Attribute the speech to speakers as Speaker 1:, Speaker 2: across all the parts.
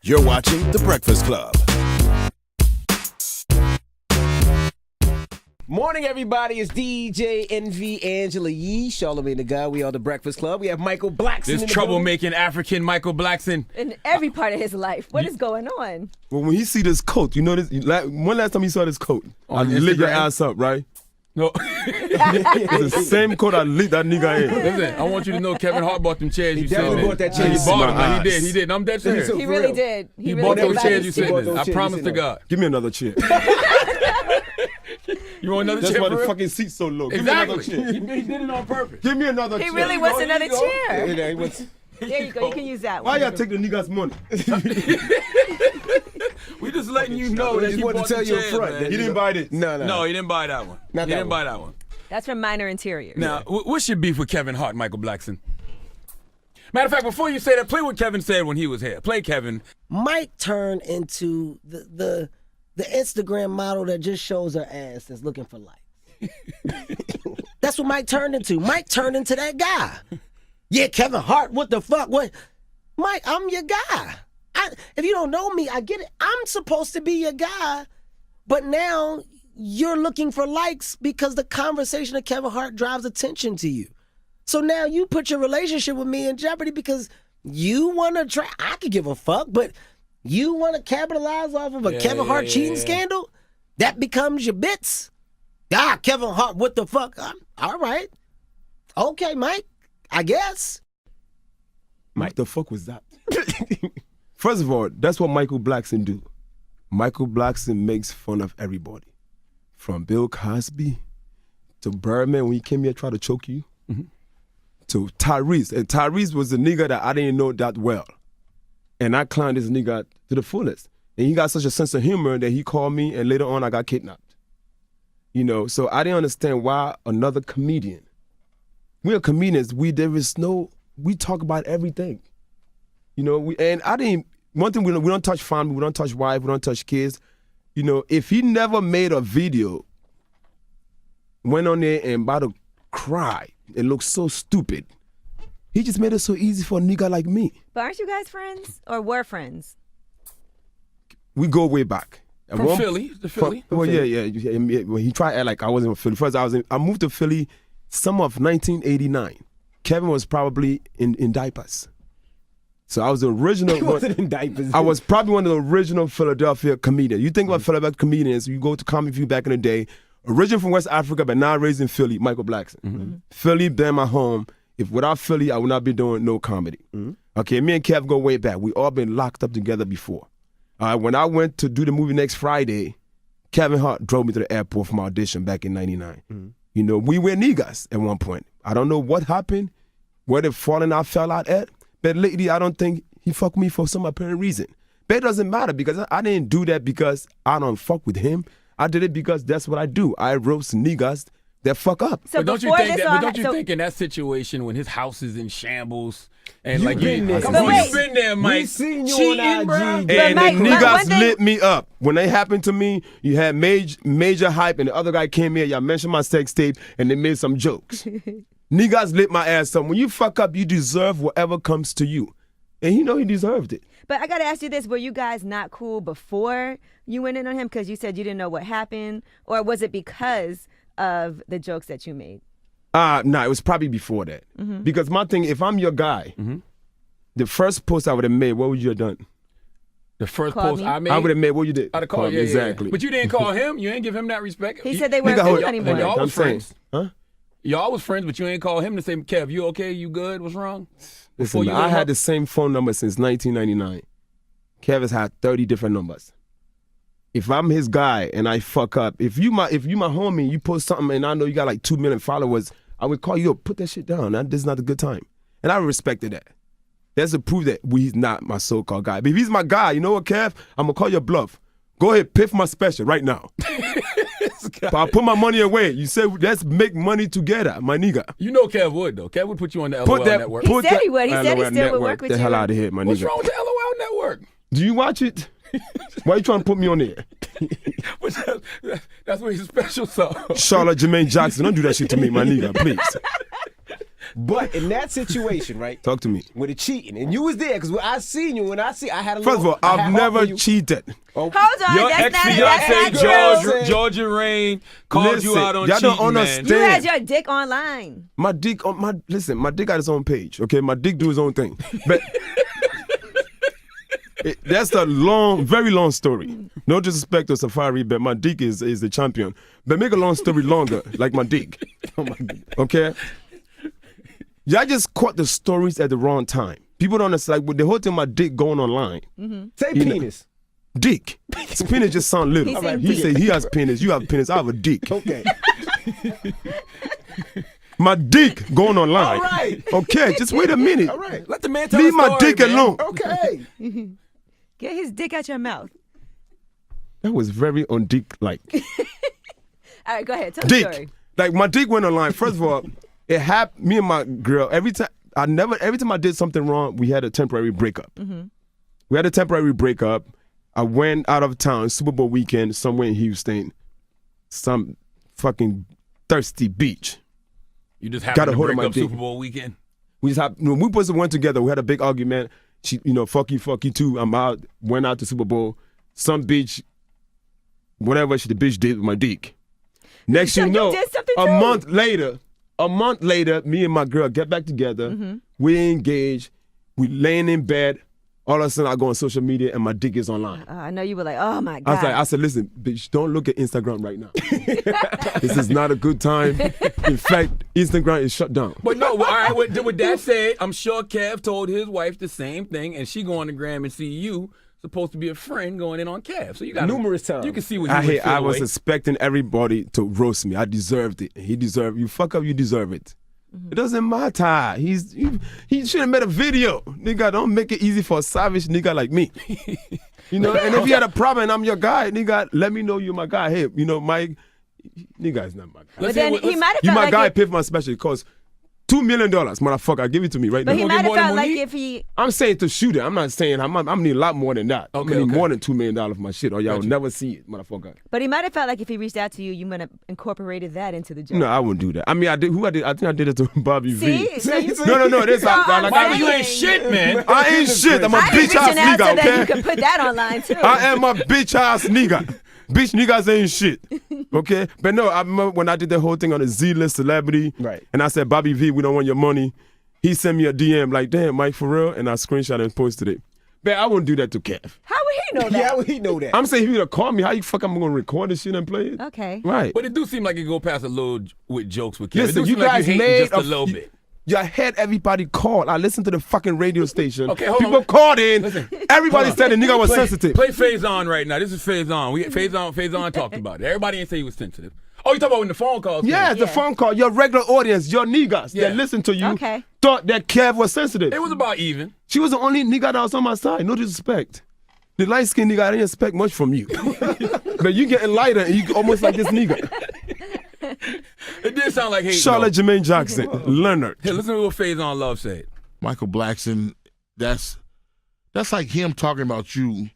Speaker 1: You're watching The Breakfast Club.
Speaker 2: Morning, everybody. It's DJ NV Angela Yee, Charlamagne the God. We are The Breakfast Club. We have Michael Blackson.
Speaker 3: This troublemaking African Michael Blackson.
Speaker 4: In every part of his life. What is going on?
Speaker 5: Well, when he see this coat, you know this. When last time you saw this coat? I
Speaker 3: On
Speaker 5: lit your
Speaker 3: Instagram?
Speaker 5: ass up, right?
Speaker 3: No.
Speaker 5: It's the same coat I lit that nigga in.
Speaker 3: Listen, I want you to know Kevin Hart bought them chairs
Speaker 2: He
Speaker 3: you
Speaker 2: definitely
Speaker 3: sitting in.
Speaker 2: bought that chair.
Speaker 3: He
Speaker 5: This is
Speaker 3: bought
Speaker 5: my
Speaker 3: them. man. He
Speaker 5: eyes.
Speaker 3: did. I'm dead serious.
Speaker 2: So
Speaker 4: He
Speaker 2: for
Speaker 4: really
Speaker 2: real.
Speaker 4: did.
Speaker 3: He
Speaker 4: really
Speaker 3: bought
Speaker 4: did
Speaker 3: those
Speaker 4: buy
Speaker 3: chairs
Speaker 4: his
Speaker 3: you
Speaker 4: seat.
Speaker 3: sitting in.
Speaker 2: those
Speaker 3: I
Speaker 2: chairs
Speaker 3: promise
Speaker 2: you
Speaker 3: to
Speaker 2: sitting
Speaker 3: God.
Speaker 5: Give me another chair.
Speaker 3: You want another
Speaker 5: That's
Speaker 3: chair
Speaker 5: why
Speaker 3: for
Speaker 5: the
Speaker 3: real?
Speaker 5: fucking seat's so low.
Speaker 3: Exactly.
Speaker 5: Give me another chair.
Speaker 3: He did it on purpose.
Speaker 5: Give me another
Speaker 4: He
Speaker 5: chair.
Speaker 4: really wants
Speaker 3: There you
Speaker 4: another
Speaker 3: go.
Speaker 4: chair.
Speaker 2: You know, he was-
Speaker 4: There you go. You can use that
Speaker 5: Why
Speaker 4: one.
Speaker 5: y'all take the niggas' money?
Speaker 3: We just letting you know
Speaker 2: We
Speaker 3: that
Speaker 2: just
Speaker 3: he
Speaker 2: wanted
Speaker 3: bought
Speaker 2: to tell
Speaker 3: the
Speaker 2: you up
Speaker 3: chairs,
Speaker 2: front
Speaker 3: man.
Speaker 2: that
Speaker 5: He didn't buy this.
Speaker 3: No, he didn't buy that one.
Speaker 2: Not
Speaker 3: He
Speaker 2: that
Speaker 3: didn't buy that one.
Speaker 4: That's from Minor Interiors.
Speaker 3: Now, what's your beef with Kevin Hart, Michael Blackson? Matter of fact, before you say that, play what Kevin said when he was here. Play Kevin.
Speaker 6: Mike turned into the Instagram model that just shows her ass that's looking for likes. That's what Mike turned into. Mike turned into that guy. Yeah, Kevin Hart, what the fuck? What? Mike, I'm your guy. If you don't know me, I get it. I'm supposed to be your guy, but now you're looking for likes because the conversation of Kevin Hart drives attention to you. So now you put your relationship with me in jeopardy because you want to try. I could give a fuck, but you want to capitalize off of a Kevin Hart cheating scandal? That becomes your bits. Kevin Hart, what the fuck? All right. Okay, Mike, I guess.
Speaker 5: What the fuck was that? First of all, that's what Michael Blackson do. Michael Blackson makes fun of everybody. From Bill Cosby to Birdman when he came here tried to choke you. To Tyrese. And Tyrese was the nigga that I didn't know that well. And I climbed this nigga to the fullest. And he got such a sense of humor that he called me and later on I got kidnapped. You know, so I didn't understand why another comedian. We are comedians. We talk about everything. You know, one thing we don't touch family, we don't touch wife, we don't touch kids. You know, if he never made a video, went on there and about to cry, it looks so stupid. He just made it so easy for a nigga like me.
Speaker 4: But aren't you guys friends? Or were friends?
Speaker 5: We go way back.
Speaker 3: From Philly. The Philly.
Speaker 5: Well, yeah. When he tried to act like I wasn't from Philly. First, I moved to Philly summer of 1989. Kevin was probably in diapers. So I was the original.
Speaker 2: He wasn't in diapers.
Speaker 5: I was probably one of the original Philadelphia comedians. You think about Philadelphia comedians, you go to Comedy View back in the day, origin from West Africa, but now raised in Philly, Michael Blackson. Philly, been my home. If without Philly, I would not be doing no comedy. Okay, me and Kev go way back. We all been locked up together before. When I went to do the movie next Friday, Kevin Hart drove me to the airport for my audition back in 99. You know, we were niggas at one point. I don't know what happened, where the falling out fell out at, but lately I don't think he fucked me for some apparent reason. But it doesn't matter because I didn't do that because I don't fuck with him. I did it because that's what I do. I roast niggas that fuck up.
Speaker 4: So
Speaker 3: But don't you
Speaker 4: before
Speaker 3: think
Speaker 4: this
Speaker 3: that?
Speaker 4: all
Speaker 3: But don't you
Speaker 4: so-
Speaker 3: think in that situation when his house is in shambles and
Speaker 2: You
Speaker 3: like
Speaker 2: been there.
Speaker 3: come
Speaker 4: But
Speaker 3: on,
Speaker 4: wait.
Speaker 3: you been there, Mike?
Speaker 2: We seen you
Speaker 3: Cheating,
Speaker 2: on IG.
Speaker 3: bro.
Speaker 5: And
Speaker 4: Mike,
Speaker 5: the
Speaker 4: one
Speaker 5: niggas
Speaker 4: thing-
Speaker 5: lit me up. When they happened to me, you had major hype, and the other guy came here, y'all mentioned my sex tape, and they made some jokes. Niggas lit my ass up. When you fuck up, you deserve whatever comes to you. And he know he deserved it.
Speaker 4: But I got to ask you this. Were you guys not cool before you went in on him because you said you didn't know what happened? Or was it because of the jokes that you made?
Speaker 5: Nah, it was probably before that. Because my thing, if I'm your guy, the first post I would have made, what would you have done?
Speaker 3: The first
Speaker 4: Called
Speaker 3: post
Speaker 4: me.
Speaker 3: I made.
Speaker 5: I would have made what you did.
Speaker 3: I'd have called you.
Speaker 5: Exactly.
Speaker 3: But you didn't call him. You ain't give him that respect.
Speaker 4: He said they weren't
Speaker 5: Nigga,
Speaker 4: friends
Speaker 5: hold-
Speaker 4: anymore.
Speaker 3: and y'all
Speaker 5: I'm
Speaker 3: was
Speaker 5: saying,
Speaker 3: friends.
Speaker 5: huh?
Speaker 3: Y'all was friends, but you ain't call him to say, Kev, you okay? You good? What's wrong?
Speaker 5: Listen,
Speaker 3: you
Speaker 5: I
Speaker 3: lit him
Speaker 5: had
Speaker 3: up?
Speaker 5: the same phone number since 1999. Kevin's had 30 different numbers. If I'm his guy and I fuck up, if you my homie, you post something and I know you got like 2 million followers, I would call you up, put that shit down. This is not a good time. And I respected that. That's to prove that he's not my so-called guy. But if he's my guy, you know what, Kev? I'm going to call your bluff. Go ahead, piff my special right now. But I'll put my money away. You said, let's make money together, my nigga.
Speaker 3: You know Kev would, though. Kev would put you on the LOL network.
Speaker 4: He said he would. He said he still would work with
Speaker 5: the
Speaker 4: you.
Speaker 5: hell out of here, my
Speaker 3: What's
Speaker 5: nigga.
Speaker 3: wrong with the LOL network?
Speaker 5: Do you watch it? Why you trying to put me on there?
Speaker 3: That's what he's special, so.
Speaker 5: Charlotte Jermaine Jackson, don't do that shit to me, my nigga, please.
Speaker 2: But in that situation, right?
Speaker 5: Talk to me.
Speaker 2: With the cheating, and you was there because I seen you. When I had a
Speaker 5: First of all, I've never cheated.
Speaker 2: Oh,
Speaker 4: Hold on,
Speaker 3: Your
Speaker 4: that's not
Speaker 3: ex-fiancé,
Speaker 4: true.
Speaker 3: Georgia Rain, called you out on
Speaker 5: y'all
Speaker 3: cheating,
Speaker 5: don't
Speaker 3: man.
Speaker 5: understand.
Speaker 4: You had your dick online.
Speaker 5: My dick my dick got his own page. Okay, my dick do his own thing. But that's a long, very long story. No disrespect to Safari, but my dick is the champion. But make a long story longer, like my dick.
Speaker 2: oh my God.
Speaker 5: Okay? Y'all just caught the stories at the wrong time. People don't understand. Like, the whole thing, my dick going online.
Speaker 2: Say
Speaker 5: You know.
Speaker 2: penis.
Speaker 5: Dick. His penis just sound little.
Speaker 4: He said
Speaker 5: He say he has penis. You have penis. I have a dick.
Speaker 2: Okay.
Speaker 5: My dick going online.
Speaker 2: All right.
Speaker 5: Okay, just wait a minute.
Speaker 2: All right.
Speaker 3: Let the man tell
Speaker 5: Leave
Speaker 3: the
Speaker 5: my
Speaker 3: story,
Speaker 5: dick
Speaker 3: man.
Speaker 5: alone.
Speaker 2: Okay.
Speaker 4: Get his dick out your mouth.
Speaker 5: That was very on dick like.
Speaker 4: All right, go ahead. Tell the story.
Speaker 5: Dick. Like my dick went online. First of all, it happened. Me and my girl. Every time I did something wrong, we had a temporary breakup. We had a temporary breakup. I went out of town Super Bowl weekend somewhere in Houston, some fucking thirsty beach.
Speaker 3: You just
Speaker 5: Got
Speaker 3: happened
Speaker 5: a
Speaker 3: to
Speaker 5: hold of
Speaker 3: break
Speaker 5: my
Speaker 3: up
Speaker 5: dick.
Speaker 3: Super Bowl weekend.
Speaker 5: We just when we both went together. We had a big argument. She, fuck you too. I'm out. Went out to Super Bowl. Some bitch, whatever the bitch did with my dick. Next
Speaker 4: So
Speaker 5: you
Speaker 4: you
Speaker 5: know,
Speaker 4: did something
Speaker 5: a
Speaker 4: too?
Speaker 5: month later, me and my girl get back together. We engage. We laying in bed. All of a sudden, I go on social media and my dick is online.
Speaker 4: I know you were like, oh my God.
Speaker 5: I said, listen, bitch, don't look at Instagram right now. This is not a good time. In fact, Instagram is shut down.
Speaker 3: But no, all right, with that said, I'm sure Kev told his wife the same thing, and she go on the gram and see you supposed to be a friend going in on Kev. So you got
Speaker 2: Numerous times.
Speaker 3: You can see what he
Speaker 5: I was expecting everybody to roast me. I deserved it. He deserved it. You fuck up, you deserve it. It doesn't matter. He should have made a video. Nigga, don't make it easy for a savage nigga like me. And if you had a problem and I'm your guy, nigga, let me know you're my guy. Hey, Mike, nigga is not my guy.
Speaker 4: But then he might have
Speaker 5: You
Speaker 4: felt
Speaker 5: my
Speaker 4: like
Speaker 5: guy,
Speaker 4: it,
Speaker 5: pay for my special. It costs $2 million, motherfucker. Give it to me right
Speaker 4: but
Speaker 5: now.
Speaker 4: he
Speaker 3: You
Speaker 4: might
Speaker 3: gonna
Speaker 4: have
Speaker 3: get more
Speaker 4: felt
Speaker 3: than
Speaker 4: like
Speaker 3: Monique?
Speaker 4: if he
Speaker 5: I'm saying to shoot it. I'm not saying I'm need a lot more than that.
Speaker 3: Okay,
Speaker 5: I need
Speaker 3: okay.
Speaker 5: more than $2 million for my shit, or y'all will never see it, motherfucker.
Speaker 4: But he might have felt like if he reached out to you, you might have incorporated that into the joke.
Speaker 5: No, I wouldn't do that. I mean, I did. I think I did it to Bobby
Speaker 4: See?
Speaker 5: V.
Speaker 4: So you-
Speaker 5: No. This
Speaker 4: I'm
Speaker 5: like
Speaker 3: Bobby, you
Speaker 4: saying-
Speaker 3: ain't shit, man.
Speaker 5: I ain't shit. I'm a
Speaker 4: I
Speaker 5: bitch
Speaker 4: ain't
Speaker 5: ass
Speaker 4: reaching out
Speaker 5: nigga.
Speaker 4: so that you
Speaker 5: Okay.
Speaker 4: can put that online too.
Speaker 5: I am a bitch ass nigga. Bitch niggas ain't shit. Okay? But no, I remember when I did the whole thing on the Z-list celebrity.
Speaker 2: Right.
Speaker 5: And I said, Bobby V, we don't want your money. He sent me a DM like, damn, Mike, for real? And I screenshot and posted it. But I wouldn't do that to Kev.
Speaker 4: How would he know
Speaker 2: Yeah,
Speaker 4: that?
Speaker 2: well, he know that.
Speaker 5: I'm saying if you would have called me, how you fuck I'm going to record this shit and play it?
Speaker 4: Okay.
Speaker 5: Right.
Speaker 3: But it do seem like it go past a little with jokes with Kev.
Speaker 5: Listen,
Speaker 3: it do
Speaker 5: you
Speaker 3: seem like
Speaker 5: guys
Speaker 3: you hating
Speaker 5: made
Speaker 3: just a little bit.
Speaker 5: You had everybody call. I listened to the fucking radio station.
Speaker 3: Okay, hold
Speaker 5: People
Speaker 3: on.
Speaker 5: called in. Everybody
Speaker 3: Hold on.
Speaker 5: said the nigga was sensitive.
Speaker 3: Play Phase On right now. This is Phase On. Phase On talked about it. Everybody didn't say he was sensitive. Oh, you talking about when the phone calls?
Speaker 5: Yeah, the
Speaker 4: Yeah.
Speaker 5: phone call. Your regular audience, your niggas
Speaker 3: Yeah.
Speaker 5: that listen to you
Speaker 4: Okay.
Speaker 5: thought that Kev was sensitive.
Speaker 3: It was about even.
Speaker 5: She was the only nigga that was on my side. No disrespect. The light skinned nigga, I didn't expect much from you. But you getting lighter and you almost like this nigga.
Speaker 3: It did sound like hate.
Speaker 5: Charlotte Jermaine Jackson, Leonard.
Speaker 3: Hey, listen to what Phase On Love said.
Speaker 7: Michael Blackson, that's like him talking about you.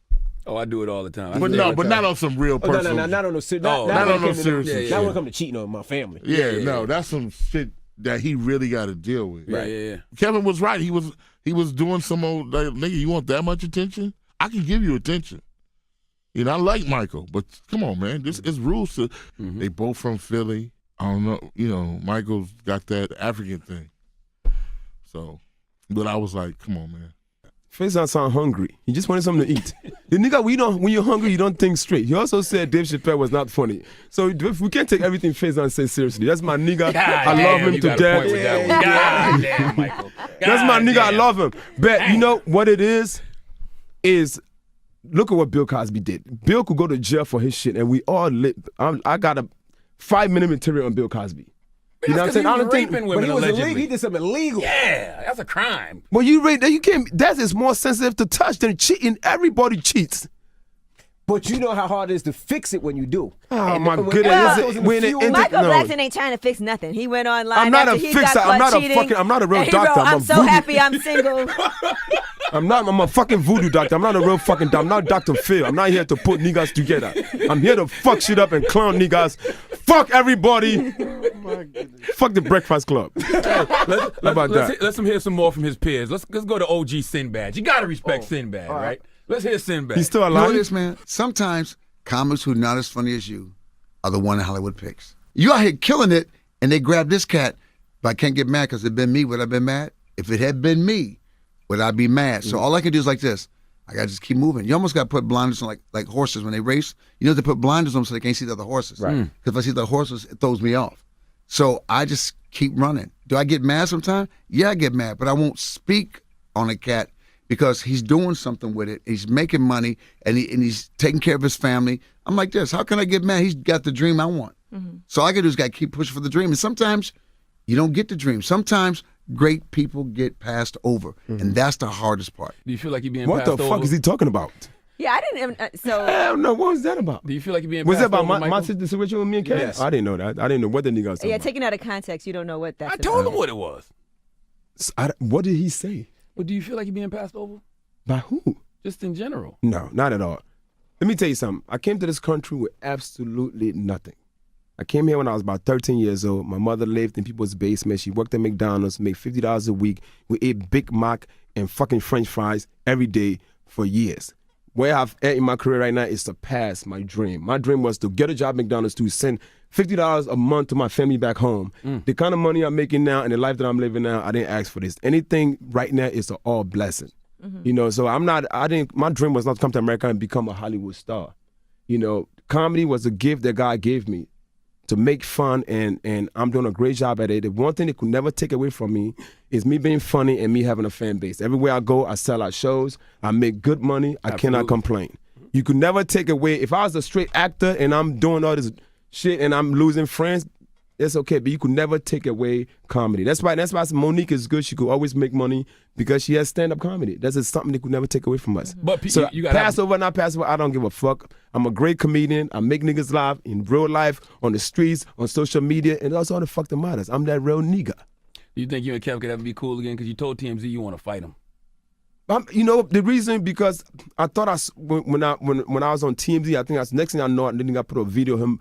Speaker 3: Oh, I do it all the time.
Speaker 7: But not on some real
Speaker 2: Oh,
Speaker 7: personal.
Speaker 2: no, not on no serious.
Speaker 3: Oh,
Speaker 7: not on no
Speaker 2: when it
Speaker 7: serious
Speaker 2: comes to-
Speaker 7: shit.
Speaker 2: Not when it comes to cheating on my family.
Speaker 7: Yeah, no, that's some shit that he really got to deal with.
Speaker 3: Yeah.
Speaker 7: Kevin was right. He was doing some old like, nigga. You want that much attention? I can give you attention. I like Michael, but come on, man. This is rules to. They both from Philly. I don't know. Michael's got that African thing. So, but I was like, come on, man.
Speaker 5: Faison sound hungry. He just wanted something to eat. The nigga, when you're hungry, you don't think straight. He also said Dave Chappelle was not funny. So we can't take everything Faison says seriously. That's my nigga. I love him to death.
Speaker 3: God damn, Michael.
Speaker 5: That's my nigga. I love him. But you know what it is look at what Bill Cosby did. Bill could go to jail for his shit, and we all lit. I got a 5-minute material on Bill Cosby. You know what I'm saying? I don't think.
Speaker 3: raping
Speaker 2: But
Speaker 3: women
Speaker 2: he was
Speaker 3: allegedly.
Speaker 2: illegal. He did something illegal.
Speaker 3: Yeah, that's a crime.
Speaker 5: Well, you can't. That is more sensitive to touch than cheating. Everybody cheats.
Speaker 2: But you know how hard it is to fix it when you do.
Speaker 5: Oh,
Speaker 2: And
Speaker 5: my
Speaker 2: when
Speaker 5: goodness.
Speaker 2: everyone
Speaker 5: Is it-
Speaker 2: goes in the
Speaker 5: when it
Speaker 2: fuel-
Speaker 5: enter-
Speaker 4: Michael
Speaker 5: no.
Speaker 4: Blackson ain't trying to fix nothing. He went online
Speaker 5: I'm not
Speaker 4: after
Speaker 5: a
Speaker 4: he
Speaker 5: fixer.
Speaker 4: got
Speaker 5: I'm not
Speaker 4: caught
Speaker 5: a
Speaker 4: cheating,
Speaker 5: fucking- I'm not a real
Speaker 4: and he
Speaker 5: doctor.
Speaker 4: wrote,
Speaker 5: I'm a
Speaker 4: I'm so
Speaker 5: voodoo.
Speaker 4: happy I'm single.
Speaker 5: I'm a fucking voodoo doctor. I'm not a real fucking doctor. I'm not Dr. Phil. I'm not here to put niggas together. I'm here to fuck shit up and clown niggas. Fuck everybody. Fuck the Breakfast Club. How about that?
Speaker 3: Let's hear some more from his peers. Let's go to OG Sinbad. You gotta respect Sinbad, right? Let's hear Sinbad.
Speaker 5: He's still
Speaker 8: You know
Speaker 5: alive?
Speaker 8: this, man? Sometimes comics who are not as funny as you are the one that Hollywood picks. You out here killing it, and they grab this cat, but I can't get mad because it been me. Would I been mad? If it had been me, would I be mad? So all I can do is like this. I got to just keep moving. You almost got to put blinders on like horses when they race. You know, they put blinders on so they can't see the other horses. Right. Because if I see the horses, it throws me off. So I just keep running. Do I get mad sometimes? Yeah, I get mad, but I won't speak on a cat because he's doing something with it. He's making money, and he's taking care of his family. I'm like this. How can I get mad? He's got the dream I want. So all I got to do is got to keep pushing for the dream. And sometimes you don't get the dream. Sometimes great people get passed over, and that's the hardest part.
Speaker 3: Do you feel like you're being
Speaker 5: What
Speaker 3: passed
Speaker 5: the
Speaker 3: over?
Speaker 5: fuck is he talking about?
Speaker 4: Yeah, I didn't even, so
Speaker 5: Hell no, what was that about?
Speaker 3: Do you feel like you're being
Speaker 5: Was
Speaker 3: passed
Speaker 5: that about
Speaker 3: over,
Speaker 5: my
Speaker 3: Michael?
Speaker 5: situation with me and Kev?
Speaker 2: Yes.
Speaker 5: I didn't know that. I didn't know what the nigga was talking
Speaker 4: yeah,
Speaker 5: about.
Speaker 4: taken out of context, you don't know what that's
Speaker 3: I told
Speaker 4: about.
Speaker 3: him what it was.
Speaker 5: What did he say?
Speaker 3: But do you feel like you're being passed over?
Speaker 5: By who?
Speaker 3: Just in general.
Speaker 5: No, not at all. Let me tell you something. I came to this country with absolutely nothing. I came here when I was about 13 years old. My mother lived in people's basement. She worked at McDonald's, made $50 a week. We ate Big Mac and fucking French fries every day for years. Where I've at in my career right now is surpassed my dream. My dream was to get a job at McDonald's to send $50 a month to my family back home. The kind of money I'm making now and the life that I'm living now, I didn't ask for this. Anything right now is an all blessing. You know, so my dream was not to come to America and become a Hollywood star. You know, comedy was a gift that God gave me to make fun, and I'm doing a great job at it. The one thing they could never take away from me is me being funny and me having a fan base. Everywhere I go, I sell out shows. I make good money. I cannot complain. You could never take away. If I was a straight actor and I'm doing all this shit and I'm losing friends, it's okay, but you could never take away comedy. That's why Monique is good. She could always make money because she has stand-up comedy. That's just something they could never take away from us.
Speaker 3: But
Speaker 5: So
Speaker 3: you gotta
Speaker 5: pass over, not pass over, I don't give a fuck. I'm a great comedian. I make niggas laugh in real life, on the streets, on social media, and that's all the fuck that matters. I'm that real nigga.
Speaker 3: Do you think you and Kev could ever be cool again? Because you told TMZ you want to fight him.
Speaker 5: You know, the reason, because I thought when I was on TMZ, I think that's the next thing I know, I didn't put a video of him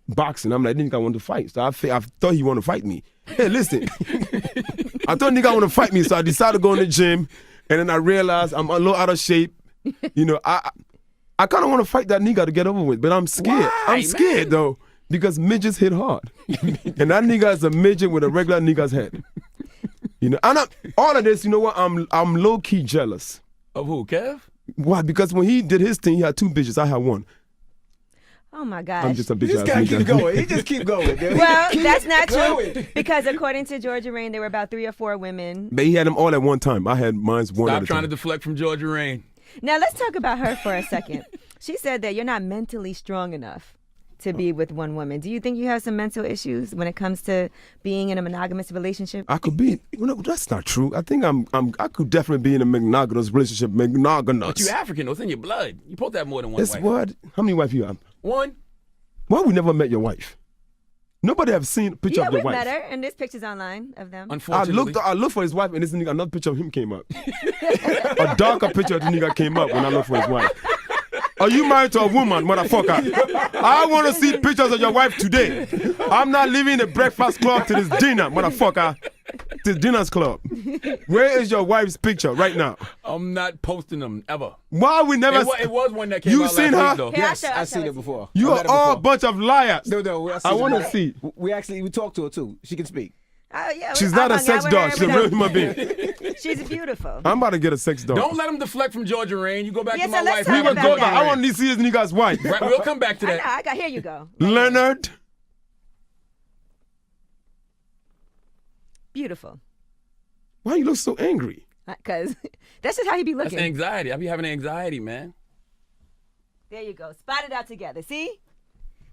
Speaker 5: boxing. I'm like, I didn't think I wanted to fight. So I thought he wanted to fight me. Hey, listen. I thought nigga wanted to fight me, so I decided to go in the gym, and then I realized I'm a little out of shape. You know, I kind of want to fight that nigga to get over with, but I'm scared.
Speaker 3: Why,
Speaker 5: I'm scared, though, because midgets hit hard. And that nigga is a midget with a regular nigga's head. You know, all of this, you know what? I'm low-key jealous.
Speaker 3: Of who, Kev?
Speaker 5: Why? Because when he did his thing, he had two bitches. I had one.
Speaker 4: Oh my gosh.
Speaker 5: I'm just a bitch
Speaker 2: This
Speaker 5: ass
Speaker 2: guy
Speaker 5: nigga.
Speaker 2: keep going. He just keep going. Dude.
Speaker 4: Well,
Speaker 2: Keep
Speaker 4: that's not true
Speaker 2: going.
Speaker 4: because according to Georgia Rain, there were about 3 or 4 women.
Speaker 5: But he had them all at one time. I had mine's one
Speaker 3: Stop
Speaker 5: at a
Speaker 3: trying to
Speaker 5: time.
Speaker 3: deflect from Georgia Rain.
Speaker 4: Now let's talk about her for a second. She said that you're not mentally strong enough to be with one woman. Do you think you have some mental issues when it comes to being in a monogamous relationship?
Speaker 5: I could be. No, that's not true. I think I could definitely be in a monogamous relationship. Monogamous.
Speaker 3: But you African, though. It's in your blood. You supposed to have more than one
Speaker 5: It's
Speaker 3: wife.
Speaker 5: what? How many wives you have?
Speaker 3: One.
Speaker 5: Why we never met your wife? Nobody have seen a picture
Speaker 4: Yeah,
Speaker 5: of your
Speaker 4: we've
Speaker 5: wife.
Speaker 4: met her, and there's pictures online of them.
Speaker 3: Unfortunately.
Speaker 5: I looked for his wife, and this nigga, another picture of him came up. A darker picture of the nigga came up when I looked for his wife. Are you married to a woman, motherfucker? I want to see pictures of your wife today. I'm not leaving the Breakfast Club to this dinner, motherfucker. This dinner's club. Where is your wife's picture right now?
Speaker 3: I'm not posting them ever.
Speaker 5: Why we never?
Speaker 3: It was one that came
Speaker 5: You
Speaker 3: out
Speaker 5: seen
Speaker 3: last
Speaker 5: her?
Speaker 3: week, though.
Speaker 4: Here,
Speaker 2: Yes,
Speaker 4: I'll
Speaker 2: I've
Speaker 4: show
Speaker 2: seen
Speaker 4: it
Speaker 2: it
Speaker 4: to
Speaker 2: before.
Speaker 5: You
Speaker 2: I
Speaker 5: are
Speaker 2: met her
Speaker 5: all a
Speaker 2: before.
Speaker 5: bunch of liars.
Speaker 2: No,
Speaker 5: I want to see.
Speaker 2: We talked to her too. She can speak.
Speaker 4: Oh, yeah,
Speaker 5: She's
Speaker 4: I
Speaker 5: not a
Speaker 4: hung out
Speaker 5: sex
Speaker 4: with
Speaker 5: doll.
Speaker 4: her
Speaker 5: She's a
Speaker 4: with
Speaker 5: real
Speaker 4: her-
Speaker 5: human being.
Speaker 4: She's beautiful.
Speaker 5: I'm about to get a sex doll.
Speaker 3: Don't let him deflect from Georgia Rain. You go back
Speaker 4: Yeah,
Speaker 3: to
Speaker 4: so
Speaker 3: my
Speaker 4: let's
Speaker 3: wife.
Speaker 4: talk
Speaker 5: We will
Speaker 4: about
Speaker 5: go
Speaker 4: that.
Speaker 5: back. I want to see this nigga's wife.
Speaker 3: Right, we'll come back to
Speaker 4: I know,
Speaker 3: that.
Speaker 4: here you go.
Speaker 5: Leonard.
Speaker 4: Beautiful.
Speaker 5: Why you look so angry?
Speaker 4: Because that's just how you be
Speaker 3: That's
Speaker 4: looking.
Speaker 3: anxiety. I be having anxiety, man.
Speaker 4: There you go. Spot it out together. See?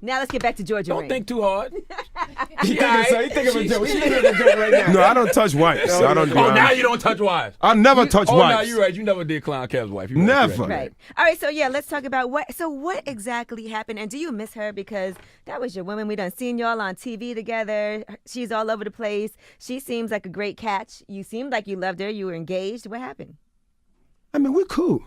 Speaker 4: Now let's get back to Georgia
Speaker 3: Don't
Speaker 4: Ring.
Speaker 3: think too hard.
Speaker 2: He thinking of a joke. He's thinking of a joke right now.
Speaker 5: No, I don't touch wives. I don't do
Speaker 3: Oh, now you don't touch wives.
Speaker 5: I never touch
Speaker 3: Oh,
Speaker 5: wives.
Speaker 3: no, you're right. You never did clown Kev's wife. You're right,
Speaker 5: Never.
Speaker 3: you're
Speaker 4: Right. All right, so yeah, let's talk about what exactly happened, and do you miss her? Because that was your woman. We done seen y'all on TV together. She's all over the place. She seems like a great catch. You seemed like you loved her. You were engaged. What happened?
Speaker 5: I mean, we're cool.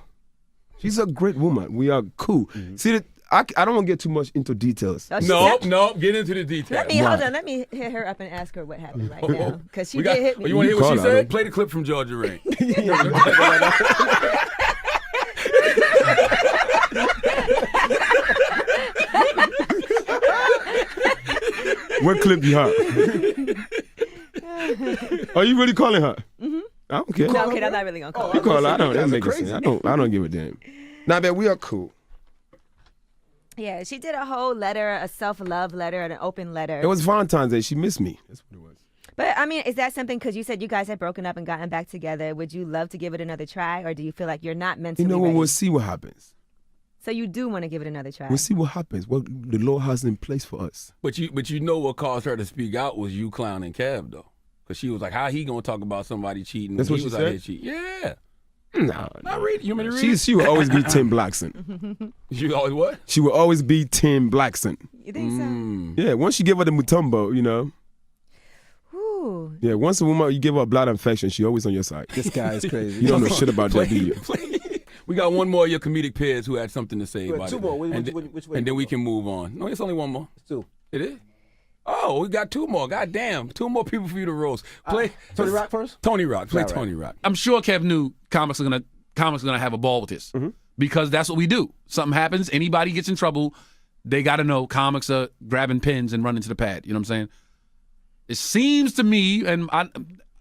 Speaker 5: She's a great woman. We are cool. See, I don't want to get too much into details.
Speaker 4: Oh, she-
Speaker 3: No, get into the details.
Speaker 4: Let me hold on. Let me hit her up and ask her what happened right now, because she
Speaker 3: We got-
Speaker 4: did hit me.
Speaker 3: You want to hear what
Speaker 5: call
Speaker 3: she
Speaker 5: her,
Speaker 3: said?
Speaker 5: man.
Speaker 3: Play the clip from Georgia Ring.
Speaker 5: What clip you have? Are you really calling her? Mm-hmm. I don't care.
Speaker 4: No, okay, I'm not really gonna call her.
Speaker 5: You call her. I don't. That
Speaker 2: That's
Speaker 5: make
Speaker 2: crazy.
Speaker 5: sense. I don't give a damn. Nah, man, we are cool.
Speaker 4: Yeah, she did a whole letter, a self-love letter, an open letter.
Speaker 5: It was Valentine's Day. She missed me. That's what it was.
Speaker 4: But I mean, is that something? Because you said you guys had broken up and gotten back together. Would you love to give it another try, or do you feel like you're not mentally
Speaker 5: You know what?
Speaker 4: ready?
Speaker 5: We'll see what happens.
Speaker 4: So you do want to give it another try.
Speaker 5: We'll see what happens. What the Lord has in place for us.
Speaker 3: But you know what caused her to speak out was you clowning Kev, though. Because she was like, how he going to talk about somebody cheating?
Speaker 5: That's
Speaker 3: when
Speaker 5: what
Speaker 3: he
Speaker 5: she
Speaker 3: was
Speaker 5: said?
Speaker 3: out here cheating. Yeah.
Speaker 5: No,
Speaker 3: I read it. You want me to read
Speaker 5: She will always be Tim Blackson.
Speaker 3: You always what?
Speaker 5: She will always be Tim Blackson.
Speaker 4: You think
Speaker 3: Mm.
Speaker 5: Yeah, once you give her the Mutombo, you know.
Speaker 4: so? Ooh.
Speaker 5: Yeah, once a woman, you give her a blood infection, she always on your side.
Speaker 2: This guy is crazy.
Speaker 5: You don't know shit about that, do you?
Speaker 3: We got one more of your comedic peers who had something to say
Speaker 2: Wait,
Speaker 3: about
Speaker 2: two
Speaker 3: it.
Speaker 2: more. Which way
Speaker 3: and
Speaker 2: you
Speaker 3: then we
Speaker 2: go?
Speaker 3: can move on. No, it's only one more.
Speaker 2: Two.
Speaker 3: It is? Oh, we got two more. God damn. Two more people for you to roast. Play
Speaker 2: Tony Rock first?
Speaker 3: Tony Rock. Play
Speaker 2: Right.
Speaker 3: Tony Rock.
Speaker 9: I'm sure Kev knew comics are gonna have a ball with this because that's what we do. Something happens, anybody gets in trouble, they got to know comics are grabbing pins and running to the pad. You know what I'm saying? It seems to me, and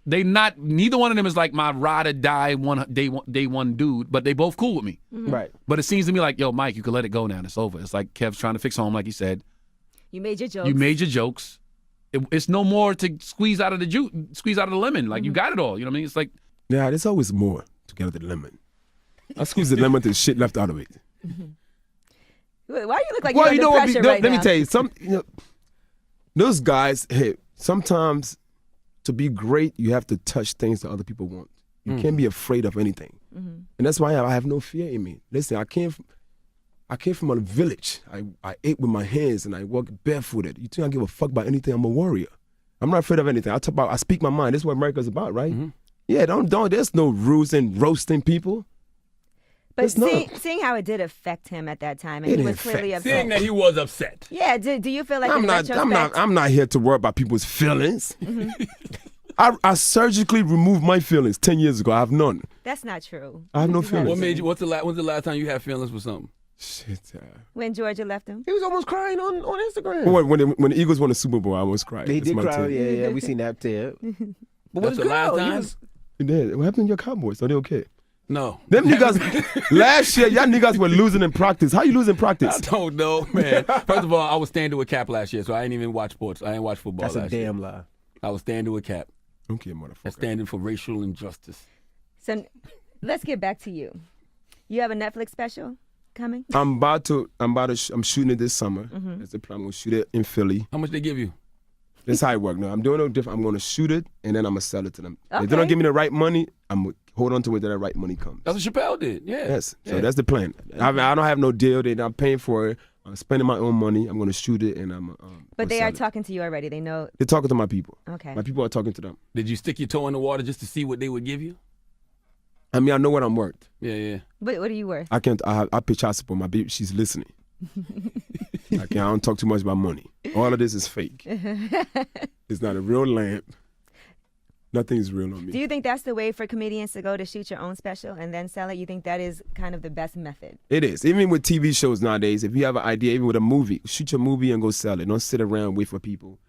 Speaker 9: neither one of them is like my ride or die day one dude, but they both cool with me.
Speaker 2: Right.
Speaker 9: But it seems to me like, yo, Mike, you can let it go now. It's over. It's like Kev's trying to fix home, like he said.
Speaker 4: You made your jokes.
Speaker 9: You made your jokes. It's no more to squeeze out of the lemon. Like you got it all. You know what I mean? It's like
Speaker 5: Yeah, there's always more to get out of the lemon. I squeeze the lemon to the shit left out of it.
Speaker 4: Why do you look like
Speaker 5: Well,
Speaker 4: you're
Speaker 5: you know
Speaker 4: under
Speaker 5: what?
Speaker 4: pressure
Speaker 5: Let
Speaker 4: right
Speaker 5: me
Speaker 4: now?
Speaker 5: tell you, those guys. Hey, sometimes to be great, you have to touch things that other people want. You can't be afraid of anything, and that's why I have no fear in me. Listen, I came from a village. I ate with my hands and I walked barefooted. You think I give a fuck about anything? I'm a warrior. I'm not afraid of anything. I speak my mind. This is what America's about, right? Yeah, don't. There's no rules in roasting people.
Speaker 4: But
Speaker 5: It's not.
Speaker 4: seeing how it did affect him at that time, and
Speaker 5: It
Speaker 4: he was
Speaker 5: didn't
Speaker 4: clearly
Speaker 5: affect-
Speaker 4: upset.
Speaker 3: Seeing that he was upset.
Speaker 4: Yeah, do you feel like
Speaker 5: I'm
Speaker 4: in
Speaker 5: not.
Speaker 4: retrospect,
Speaker 5: I'm not here to worry about people's feelings. I surgically removed my feelings 10 years ago. I have none.
Speaker 4: that's not true.
Speaker 5: I have no
Speaker 3: What
Speaker 5: feelings.
Speaker 3: made you? When's the last time you had feelings for something?
Speaker 5: Shit.
Speaker 4: When Georgia left him?
Speaker 2: He was almost crying on Instagram.
Speaker 5: When the Eagles won the Super Bowl, I almost cried.
Speaker 2: He
Speaker 5: That's
Speaker 2: did
Speaker 5: my
Speaker 2: cry.
Speaker 5: team.
Speaker 2: Yeah, we seen that too. But
Speaker 3: That's
Speaker 2: what's
Speaker 3: the last
Speaker 2: girl? He
Speaker 3: time?
Speaker 2: was-
Speaker 5: It did. What happened to your Cowboys? Are they okay?
Speaker 3: No.
Speaker 5: Them niggas, last year, y'all niggas were losing in practice. How you losing practice?
Speaker 3: I don't know, man. First of all, I was standing with Cap last year, so I didn't even watch sports. I didn't watch football
Speaker 2: That's a
Speaker 3: last
Speaker 2: damn
Speaker 3: year.
Speaker 2: lie.
Speaker 3: I was standing with Cap.
Speaker 5: Okay,
Speaker 3: That's
Speaker 5: motherfucker.
Speaker 3: standing for racial injustice.
Speaker 4: So let's get back to you. You have a Netflix special coming?
Speaker 5: I'm shooting it this summer. That's the plan. I'm gonna shoot it in Philly.
Speaker 3: How much they give you?
Speaker 5: That's how it works. No, I'm doing no different. I'm gonna shoot it and then I'm gonna sell it to them. If they
Speaker 4: Okay.
Speaker 5: don't give me the right money, I'm gonna hold on to it till the right money comes.
Speaker 3: That's what Chappelle did. Yeah.
Speaker 5: Yes. So
Speaker 3: Yeah.
Speaker 5: that's the plan. I don't have no deal. They're not paying for it. I'm spending my own money. I'm gonna shoot it and I'm.
Speaker 4: But they
Speaker 5: sell
Speaker 4: are
Speaker 5: it.
Speaker 4: talking to you already. They know.
Speaker 5: They're talking to my people.
Speaker 4: Okay.
Speaker 5: My people are talking to them.
Speaker 3: Did you stick your toe in the water just to see what they would give you?
Speaker 5: I mean, I know what I'm worth.
Speaker 3: Yeah.
Speaker 4: What are you worth?
Speaker 5: I can't. I pay child support. My baby, she's listening. I don't talk too much about money. All of this is fake. It's not a real lamp. Nothing is real on me.
Speaker 4: Do you think that's the way for comedians to go, to shoot your own special and then sell it? You think that is kind of the best method?
Speaker 5: It is. Even with TV shows nowadays, if you have an idea, even with a movie, shoot your movie and go sell it. Don't sit around and wait for people.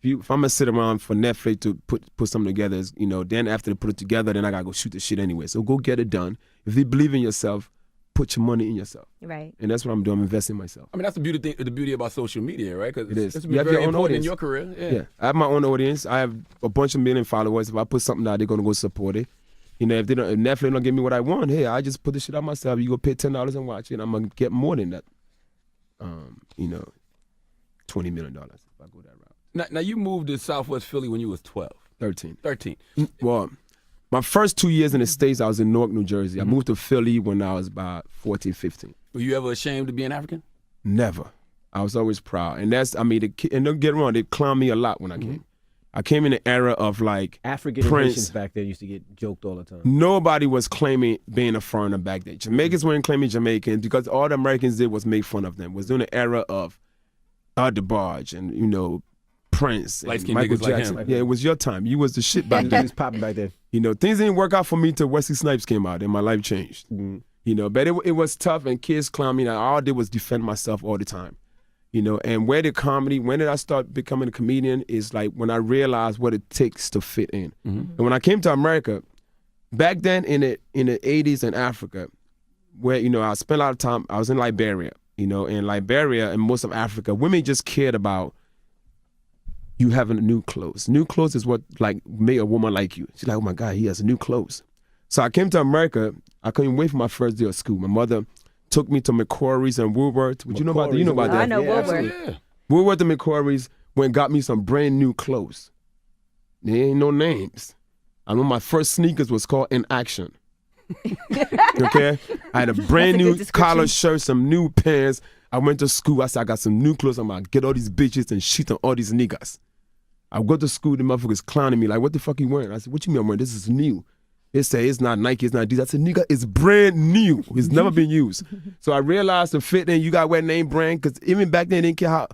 Speaker 5: If I'm gonna sit around for Netflix to put something together, then after they put it together, then I gotta go shoot the shit anyway. So go get it done. If you believe in yourself, put your money in yourself.
Speaker 4: Right.
Speaker 5: And that's what I'm doing. I'm investing in myself.
Speaker 3: I mean, that's the beauty about social media, right? Because
Speaker 5: It is.
Speaker 3: it's
Speaker 5: You
Speaker 3: been
Speaker 5: have
Speaker 3: very
Speaker 5: your own
Speaker 3: important in
Speaker 5: audience.
Speaker 3: your career.
Speaker 5: Yeah, I have my own audience. I have a bunch of million followers. If I put something out, they're gonna go support it. If Netflix don't give me what I want, hey, I just put the shit out myself. You go pay $10 and watch it. I'm gonna get more than that. $20 million if I go that route.
Speaker 3: Now you moved to Southwest Philly when you was 12.
Speaker 5: 13.
Speaker 3: 13.
Speaker 5: Well, my first 2 years in the States, I was in Newark, New Jersey. I moved to Philly when I was about 14, 15.
Speaker 3: Were you ever ashamed of being African?
Speaker 5: Never. I was always proud. And and don't get me wrong, they clowned me a lot when I came. I came in an era of like
Speaker 2: African
Speaker 5: Prince.
Speaker 2: Haitians back then used to get joked all the time.
Speaker 5: Nobody was claiming being a foreigner back then. Jamaicans weren't claiming Jamaican because all the Americans did was make fun of them. It was during the era of DeBarge and, Prince and
Speaker 3: Light-skinned
Speaker 5: Michael
Speaker 3: niggas like
Speaker 5: Jackson.
Speaker 3: him.
Speaker 5: Yeah, it was your time. You was the shit back
Speaker 2: He
Speaker 5: then.
Speaker 2: was popping back then.
Speaker 5: Things didn't work out for me till Wesley Snipes came out and my life changed. But it was tough and kids clown me. And all I did was defend myself all the time. And when did I start becoming a comedian is like when I realized what it takes to fit in. And when I came to America, back then in the 80s in Africa, where, I spent a lot of time, I was in Liberia, in Liberia and most of Africa, women just cared about you having new clothes. New clothes is what like made a woman like you. She's like, oh my God, he has new clothes. So I came to America, I couldn't wait for my first day of school. My mother took me to McQuarrie's and Woolworth. Would you know about that? You know about that?
Speaker 4: I know Woolworth.
Speaker 3: Yeah.
Speaker 5: Woolworth and McQuarrie's went and got me some brand new clothes. There ain't no names. I remember my first sneakers was called In Action. Okay? I had a brand
Speaker 4: That's a
Speaker 5: new
Speaker 4: good description.
Speaker 5: collar shirt, some new pants. I went to school. I said, I got some new clothes. I'm going to get all these bitches and shit on all these niggas. I go to school, the motherfuckers clowning me like, what the fuck you wearing? I said, what you mean I'm wearing? This is new. They say it's not Nike, it's not Adidas. I said, nigga, it's brand new. It's never been used. So I realized to fit in, you got to wear name brand, because even back then, they didn't care how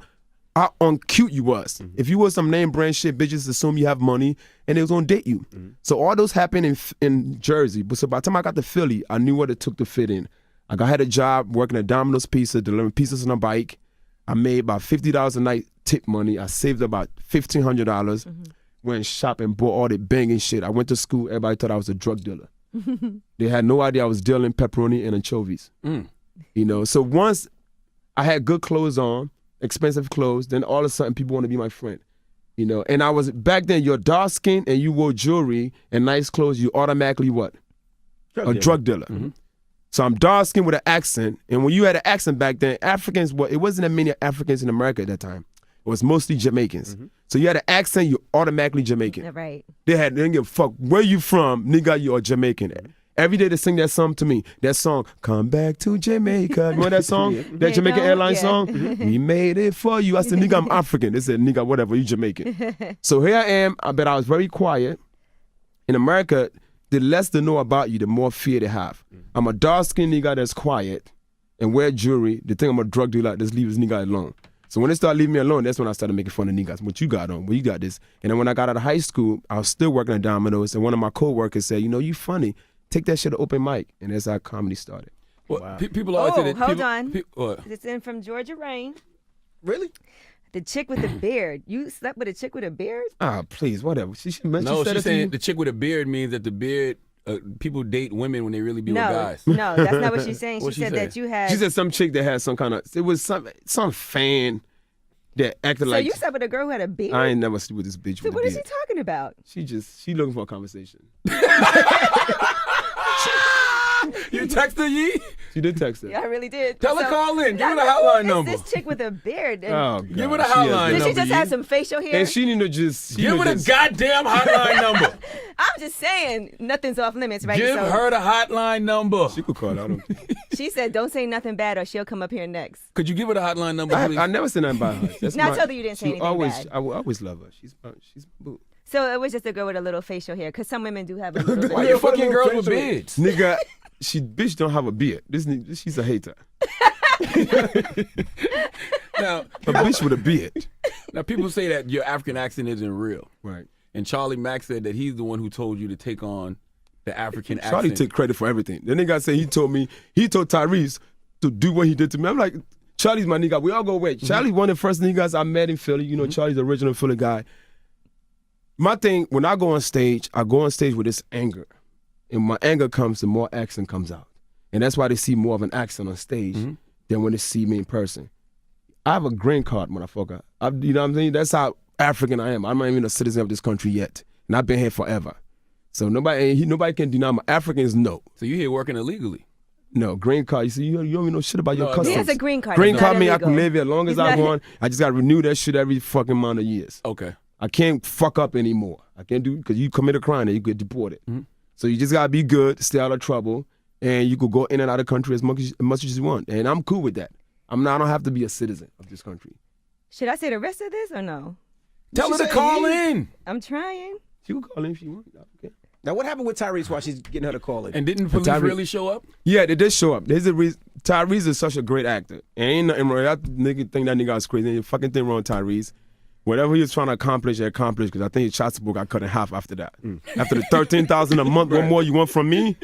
Speaker 5: uncute you was. If you was some name brand shit, bitches assume you have money, and they was going to date you. So all those happened in Jersey. But so by the time I got to Philly, I knew what it took to fit in. I had a job working at Domino's Pizza, delivering pizzas on a bike. I made about $50 a night tip money. I saved about $1,500. Went shopping, bought all the banging shit. I went to school. Everybody thought I was a drug dealer. They had no idea I was dealing pepperoni and anchovies. So once I had good clothes on, expensive clothes, then all of a sudden people want to be my friend. And I was, back then, you're dark skinned and you wore jewelry and nice clothes, you automatically what? Drug dealer. So I'm dark skinned with an accent. And when you had an accent back then, Africans, it wasn't that many Africans in America at that time. It was mostly Jamaicans. So you had an accent, you automatically Jamaican.
Speaker 4: Yeah, right.
Speaker 5: They didn't give a fuck where you from, nigga, you're Jamaican. Every day they sing that song to me. That song, Come Back to Jamaica. Remember that song? That Jamaican Airlines song? We made it for you. I said, nigga, I'm African. They said, nigga, whatever, you Jamaican. So here I am, but I was very quiet. In America, the less they know about you, the more fear they have. I'm a dark-skinned nigga that's quiet and wear jewelry. They think I'm a drug dealer, just leave this nigga alone. So when they start leaving me alone, that's when I started making fun of niggas. What you got on? Well, you got this. And then when I got out of high school, I was still working at Domino's, and one of my coworkers said, you funny. Take that shit to open mic. And that's how comedy started.
Speaker 3: Well, people always say that.
Speaker 4: Hold on.
Speaker 3: What?
Speaker 4: It's in from Georgia Rain.
Speaker 2: Really?
Speaker 4: The chick with the beard. You slept with a chick with a beard?
Speaker 5: Ah, please, whatever. She
Speaker 3: No,
Speaker 5: said
Speaker 3: she's
Speaker 5: it to
Speaker 3: saying
Speaker 5: you.
Speaker 3: the chick with a beard means that the beard, people date women when they really be with guys.
Speaker 4: No, that's not what she's saying.
Speaker 3: What'd
Speaker 4: She
Speaker 3: she
Speaker 4: said
Speaker 3: say?
Speaker 4: that you had.
Speaker 5: She said some chick that had some kind of, it was some fan that acted
Speaker 4: so
Speaker 5: like.
Speaker 4: you slept with a girl who had a beard?
Speaker 5: I ain't never sleep with this bitch
Speaker 4: So
Speaker 5: with a
Speaker 4: what is
Speaker 5: beard.
Speaker 4: she talking about?
Speaker 5: She looking for a conversation.
Speaker 3: You text her, Yee?
Speaker 5: She did text her.
Speaker 4: Yeah, I really did.
Speaker 3: Tell her call in. Give her the
Speaker 4: Who
Speaker 3: hotline
Speaker 4: is
Speaker 3: number.
Speaker 4: This chick with a beard. And
Speaker 5: Oh, God.
Speaker 3: Give her the
Speaker 5: She has
Speaker 3: hotline
Speaker 4: did
Speaker 5: this-
Speaker 4: she
Speaker 3: number,
Speaker 4: just have
Speaker 3: Yee.
Speaker 4: some facial hair?
Speaker 5: And she need to just.
Speaker 3: Give her the goddamn hotline number.
Speaker 4: I'm just saying, nothing's off limits, right?
Speaker 3: Give
Speaker 4: So
Speaker 3: her the hotline number.
Speaker 5: She could call. I don't.
Speaker 4: she said, "Don't say nothing bad, or she'll come up here next."
Speaker 3: Could you give her the hotline number, please?
Speaker 5: I never said nothing about her. That's
Speaker 4: No, I
Speaker 5: my-
Speaker 4: told her you didn't say
Speaker 5: she
Speaker 4: anything
Speaker 5: always,
Speaker 4: bad.
Speaker 5: I will always love her. She's boo.
Speaker 4: So it was just a girl with a little facial hair, because some women do have a little
Speaker 3: Why
Speaker 4: bit.
Speaker 3: you fucking girls with beards?
Speaker 5: Nigga, bitch don't have a beard. She's a hater.
Speaker 3: Now,
Speaker 5: A bitch with a beard.
Speaker 3: now, people say that your African accent isn't real.
Speaker 5: Right.
Speaker 3: And Charlie Mack said that he's the one who told you to take on the African
Speaker 5: Charlie
Speaker 3: accent.
Speaker 5: take credit for everything. The nigga said he told Tyrese to do what he did to me. I'm like, Charlie's my nigga. We all go away. Charlie's one of the first niggas I met in Philly. You know, Charlie's the original Philly guy. My thing, when I go on stage with this anger. And my anger comes, the more accent comes out. And that's why they see more of an accent on stage than when they see me in person. I have a green card, motherfucker. You know what I'm saying? That's how African I am. I'm not even a citizen of this country yet. And I've been here forever. So nobody can deny my Africans know.
Speaker 3: So you here working illegally?
Speaker 5: No, green card. You see, you don't even know shit about your
Speaker 3: No,
Speaker 5: customs.
Speaker 4: He has a green card.
Speaker 5: Green
Speaker 4: It's
Speaker 5: card
Speaker 4: not
Speaker 5: mean I can
Speaker 4: illegal.
Speaker 5: live here as long as
Speaker 4: He's
Speaker 5: I
Speaker 4: not-
Speaker 5: want. I just got to renew that shit every fucking amount of years.
Speaker 3: Okay.
Speaker 5: I can't fuck up anymore. I can't do because you commit a crime and you get deported.
Speaker 3: Mm-hmm.
Speaker 5: So you just gotta be good, stay out of trouble, and you could go in and out of the country as much as you want. And I'm cool with that. I don't have to be a citizen of this country.
Speaker 4: Should I say the rest of this or no?
Speaker 3: Tell her to call in.
Speaker 4: I'm trying.
Speaker 5: She can call in if you want. Okay.
Speaker 2: Now, what happened with Tyrese while she's getting her to call in?
Speaker 3: And didn't the police really show up?
Speaker 5: Yeah, they did show up. There's a reason. Tyrese is such a great actor. And ain't nothing wrong. That nigga think that nigga was crazy. Ain't a fucking thing wrong with Tyrese. Whatever he was trying to accomplish, he accomplished, because I think his child support got cut in half after that. After the $13,000 a month, one more you want from me,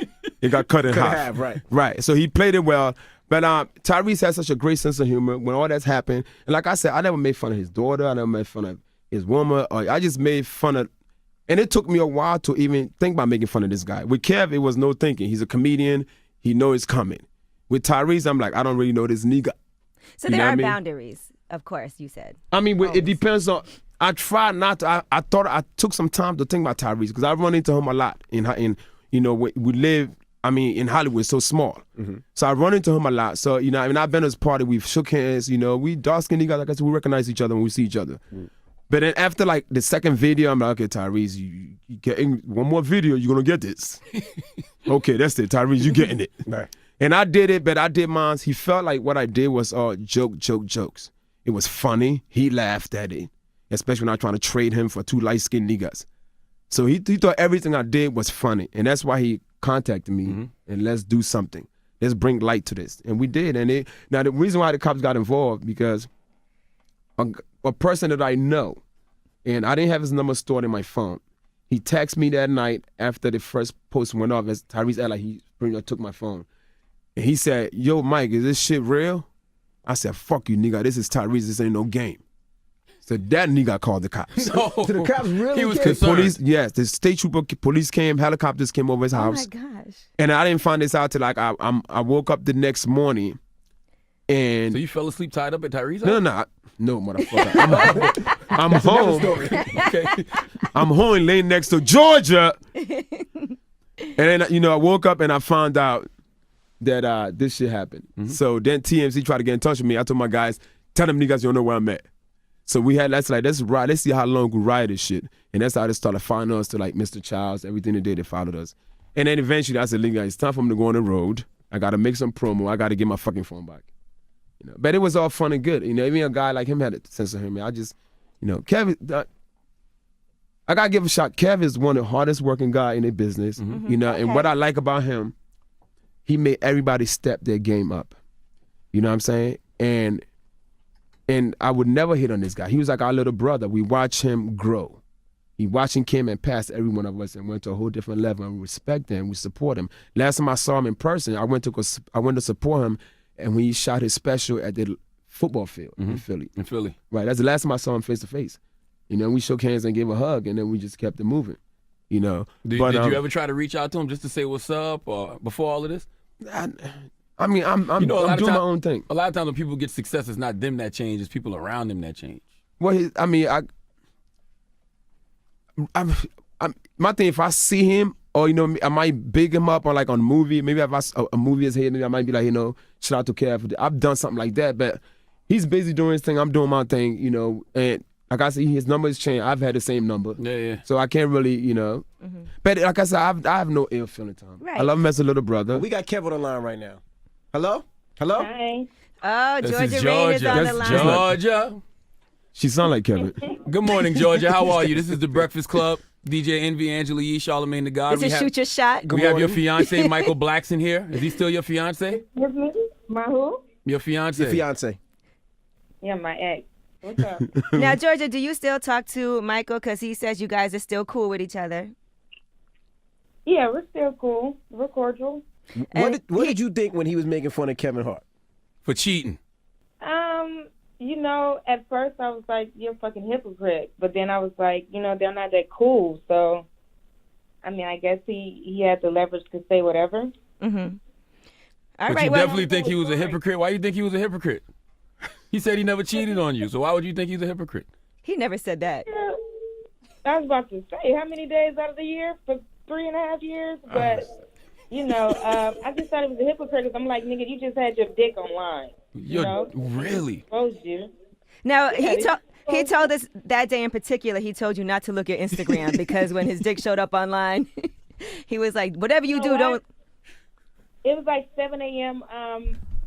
Speaker 5: it got cut in half.
Speaker 2: Right.
Speaker 5: Right. So he played it well. But Tyrese has such a great sense of humor when all that's happened. And like I said, I never made fun of his daughter. I never made fun of his woman. I just made fun of, and it took me a while to even think about making fun of this guy. With Kev, it was no thinking. He's a comedian. He knows it's coming. With Tyrese, I'm like, I don't really know this nigga.
Speaker 4: So
Speaker 5: You know
Speaker 4: there
Speaker 5: what
Speaker 4: are
Speaker 5: I mean?
Speaker 4: boundaries, of course, you said.
Speaker 5: I mean, it depends on. I try not to. I thought I took some time to think about Tyrese because I run into him a lot. In we live. I mean, in Hollywood, it's so small. So I run into him a lot. So I've been to his party. We've shook hands. We dark skinned guys. Like I said, we recognize each other when we see each other. But then after like the second video, I'm like, okay, Tyrese, you getting one more video, you're gonna get this. Okay, that's it, Tyrese, you getting it.
Speaker 2: Right.
Speaker 5: And I did it, but I did mine. He felt like what I did was jokes. It was funny. He laughed at it, especially when I was trying to trade him for two light-skinned niggas. So he thought everything I did was funny, and that's why he contacted me and let's do something. Let's bring light to this, and we did. And now the reason why the cops got involved because a person that I know, and I didn't have his number stored in my phone. He texted me that night after the first post went off as Tyrese Ella, he pretty much took my phone. And he said, yo, Mike, is this shit real? I said, fuck you, nigga. This is Tyrese. This ain't no game. So that nigga called the cops.
Speaker 3: No.
Speaker 2: So the cops really
Speaker 3: He was
Speaker 2: came?
Speaker 3: concerned.
Speaker 5: Police, yes, the state trooper police came, helicopters came over his
Speaker 4: Oh
Speaker 5: house.
Speaker 4: my gosh.
Speaker 5: And I didn't find this out till like I woke up the next morning and
Speaker 3: So you fell asleep tied up at Tyrese?
Speaker 5: no, motherfucker. I'm home.
Speaker 3: Okay.
Speaker 5: I'm home laying next to Georgia. And then, I woke up and I found out that this shit happened. So then TMZ tried to get in touch with me. I told my guys, tell them niggas you don't know where I'm at. So let's ride. Let's see how long we ride this shit. And that's how they started following us to like Mr. Childs, everything they did, they followed us. And then eventually I said, nigga, it's time for me to go on the road. I got to make some promo. I got to get my fucking phone back. But it was all fun and good. Even a guy like him had a sense of humor. I just, Kev, I got to give a shot. Kev is one of the hardest working guy in the business. And what I like about him, he made everybody step their game up. You know what I'm saying? And I would never hit on this guy. He was like our little brother. We watched him grow. He watching him and past every one of us and went to a whole different level. And we respect him. We support him. Last time I saw him in person, I went to support him, and when he shot his special at the football field in Philly.
Speaker 3: In Philly.
Speaker 5: Right. That's the last time I saw him face to face. We shook hands and gave a hug, and then we just kept it moving. Did you
Speaker 3: ever try to reach out to him just to say what's up or before all of this?
Speaker 5: I mean, I'm doing my own thing.
Speaker 3: A lot of times when people get success, it's not them that change, it's people around them that change.
Speaker 5: Well, my thing, if I see him, or I might big him up on a movie. Maybe if a movie is here, maybe I might be like, shout out to Kev. I've done something like that, but he's busy doing his thing. I'm doing my thing, and like I said, his number has changed. I've had the same number.
Speaker 3: Yeah.
Speaker 5: So I can't really, But like I said, I have no ill feeling to him.
Speaker 4: Right.
Speaker 5: I love him as a little brother.
Speaker 2: We got Kev on the line right now. Hello? Hello?
Speaker 10: Hi.
Speaker 4: Oh,
Speaker 3: This
Speaker 4: Georgia
Speaker 3: is
Speaker 4: Rain is
Speaker 3: Georgia.
Speaker 4: on the
Speaker 5: That's
Speaker 4: line.
Speaker 3: Georgia.
Speaker 5: She sound like Kevin.
Speaker 3: Good morning, Georgia. How are you? This is The Breakfast Club. DJ Envy, Angela Yee, Charlamagne the God.
Speaker 4: This is Shoot Your Shot.
Speaker 3: We have your fiance, Michael Blackson, here. Is he still your fiance?
Speaker 10: With me? My who?
Speaker 3: Your fiance.
Speaker 2: Your fiance.
Speaker 10: Yeah, my ex. What's up?
Speaker 4: Now, Georgia, do you still talk to Michael? Because he says you guys are still cool with each other.
Speaker 10: Yeah, we're still cool. We're cordial.
Speaker 2: What did you think when he was making fun of Kevin Hart?
Speaker 3: For cheating.
Speaker 10: At first I was like, you're a fucking hypocrite. But then I was like, they're not that cool. So, I guess he had the leverage to say whatever.
Speaker 4: Mm-hmm. All
Speaker 3: But
Speaker 4: right.
Speaker 3: you
Speaker 4: Well,
Speaker 3: definitely think he was a hypocrite. Why do you think he was a hypocrite? He said he never cheated on you. So why would you think he's a hypocrite?
Speaker 4: he never said that.
Speaker 10: Yeah, I was about to say, how many days out of the year? For 3.5 years? But I just thought it was a hypocrite because I'm like, nigga, you just had your dick online.
Speaker 3: Really?
Speaker 10: Exposed you.
Speaker 4: Now, he told us that day in particular, he told you not to look at Instagram because when his dick showed up online, he was like, whatever you do, don't.
Speaker 10: It was like 7 a.m.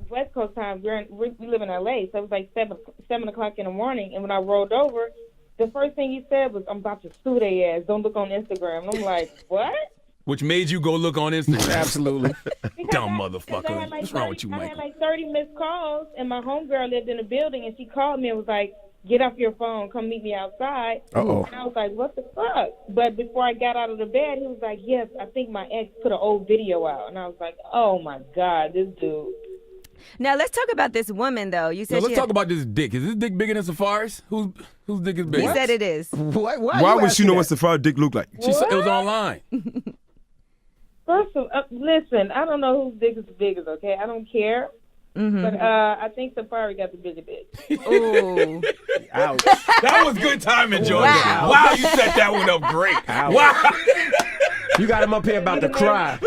Speaker 10: West Coast time. We live in LA, so it was like 7 o'clock in the morning. And when I rolled over, the first thing he said was, I'm about to sue their ass. Don't look on Instagram. And I'm like, what?
Speaker 3: Which made you go look on Instagram.
Speaker 2: Absolutely.
Speaker 3: Dumb motherfucker. What's wrong with you,
Speaker 10: I
Speaker 3: Michael?
Speaker 10: had like 30 missed calls, and my homegirl lived in the building, and she called me and was like, get off your phone, come meet me outside.
Speaker 2: Uh-oh.
Speaker 10: And I was like, what the fuck? But before I got out of the bed, he was like, yes, I think my ex put an old video out. And I was like, oh my God, this dude.
Speaker 4: Now, let's talk about this woman, though. You said
Speaker 3: Let's talk about this dick. Is this dick bigger than Safari's? Whose dick is
Speaker 4: He
Speaker 3: bigger?
Speaker 4: said it is.
Speaker 5: Why would she know what Safari dick look like?
Speaker 3: She said it was online.
Speaker 10: First of all, listen, I don't know whose dick is the biggest, okay? I don't care.
Speaker 4: Mm-hmm.
Speaker 10: But I think Safari got the bigger dick.
Speaker 4: Ooh.
Speaker 2: Ouch.
Speaker 3: That was good timing, Georgia.
Speaker 4: Wow.
Speaker 3: You set that one up great.
Speaker 2: Ouch.
Speaker 3: Wow.
Speaker 2: You got him up here about to cry.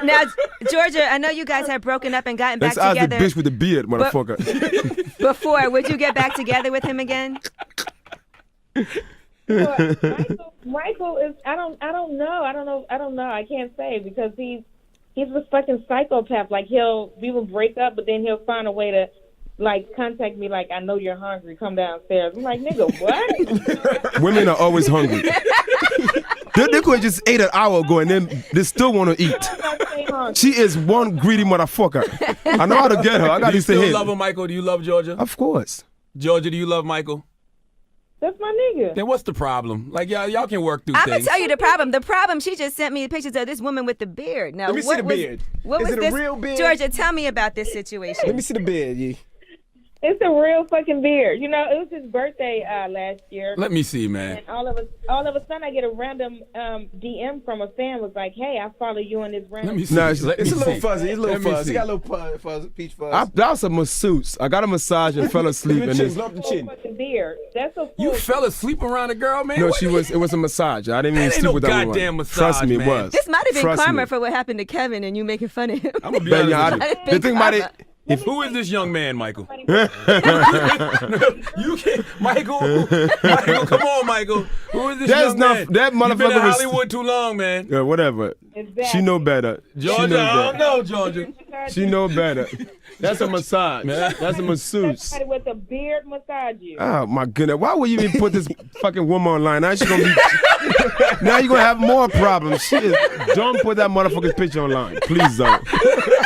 Speaker 4: Now, Georgia, I know you guys have broken up and gotten back
Speaker 5: Let's ask the
Speaker 4: together.
Speaker 5: bitch with the beard, motherfucker.
Speaker 4: Before, would you get back together with him again?
Speaker 10: But Michael is I don't know. I can't say because he's a fucking psychopath. Like we will break up, but then he'll find a way to like contact me. Like, I know you're hungry. Come downstairs. I'm like, nigga, what?
Speaker 5: Women are always hungry. They could have just ate an hour ago and then they still want to eat. She is one greedy motherfucker. I know how to get her. I got
Speaker 3: Do you
Speaker 5: to say,
Speaker 3: still
Speaker 5: hey.
Speaker 3: love her, Michael? Do you love Georgia?
Speaker 5: Of course.
Speaker 3: Georgia, do you love Michael?
Speaker 10: That's my nigga.
Speaker 3: Then what's the problem? Like, y'all can work through
Speaker 4: I'm
Speaker 3: things.
Speaker 4: gonna tell you the problem. The problem, she just sent me pictures of this woman with the beard. Now,
Speaker 2: Let me see the beard.
Speaker 4: What
Speaker 2: Is
Speaker 4: was
Speaker 2: it a
Speaker 4: this?
Speaker 2: real beard?
Speaker 4: Georgia, tell me about this situation.
Speaker 2: Let me see the beard, Yee.
Speaker 10: It's a real fucking beard. It was his birthday last year.
Speaker 3: Let me see, man.
Speaker 10: And all of a sudden, I get a random DM from a fan. Was like, "Hey, I follow you on this random."
Speaker 3: Let me see.
Speaker 5: Nah,
Speaker 2: It's a little fuzzy. It's a little
Speaker 3: Let me
Speaker 2: fuzzy.
Speaker 3: see.
Speaker 2: He got a little fuzz, peach fuzz.
Speaker 5: That was a masseuse. I got a massage and fell asleep.
Speaker 2: Give
Speaker 5: And
Speaker 2: the chin,
Speaker 5: this,
Speaker 2: lump the
Speaker 10: Full
Speaker 2: chin.
Speaker 10: fucking beard. That's a full
Speaker 3: You fell asleep around a girl, man?
Speaker 5: no,
Speaker 3: What?
Speaker 5: it was a massage. I didn't even
Speaker 3: That ain't
Speaker 5: sleep
Speaker 3: no
Speaker 5: with that woman.
Speaker 3: goddamn massage,
Speaker 5: Trust me,
Speaker 3: man.
Speaker 5: it was.
Speaker 4: This might have been
Speaker 5: Trust
Speaker 4: karma
Speaker 5: me.
Speaker 4: for what happened to Kevin and you making fun of him.
Speaker 3: I'm gonna be
Speaker 5: Ben,
Speaker 3: honest
Speaker 5: yeah,
Speaker 3: with you.
Speaker 5: the thing about it,
Speaker 3: Who is this young man, Michael? You can't, Michael. Michael, come on, Michael. Who is this
Speaker 5: That's
Speaker 3: young
Speaker 5: not-
Speaker 3: man?
Speaker 5: that
Speaker 3: You've been
Speaker 5: motherfucker
Speaker 3: in
Speaker 5: was-
Speaker 3: Hollywood too long, man.
Speaker 5: yeah, whatever.
Speaker 10: Exactly.
Speaker 5: She know better.
Speaker 3: Georgia,
Speaker 5: she know
Speaker 3: I don't
Speaker 5: better.
Speaker 3: know, Georgia.
Speaker 5: She know better. That's a massage. That's a masseuse.
Speaker 10: Somebody with a beard massage you.
Speaker 5: Oh my goodness! Why would you even put this fucking woman online? Now she gonna be. Now you're gonna have more problems. Don't put that motherfucker's picture online, please don't.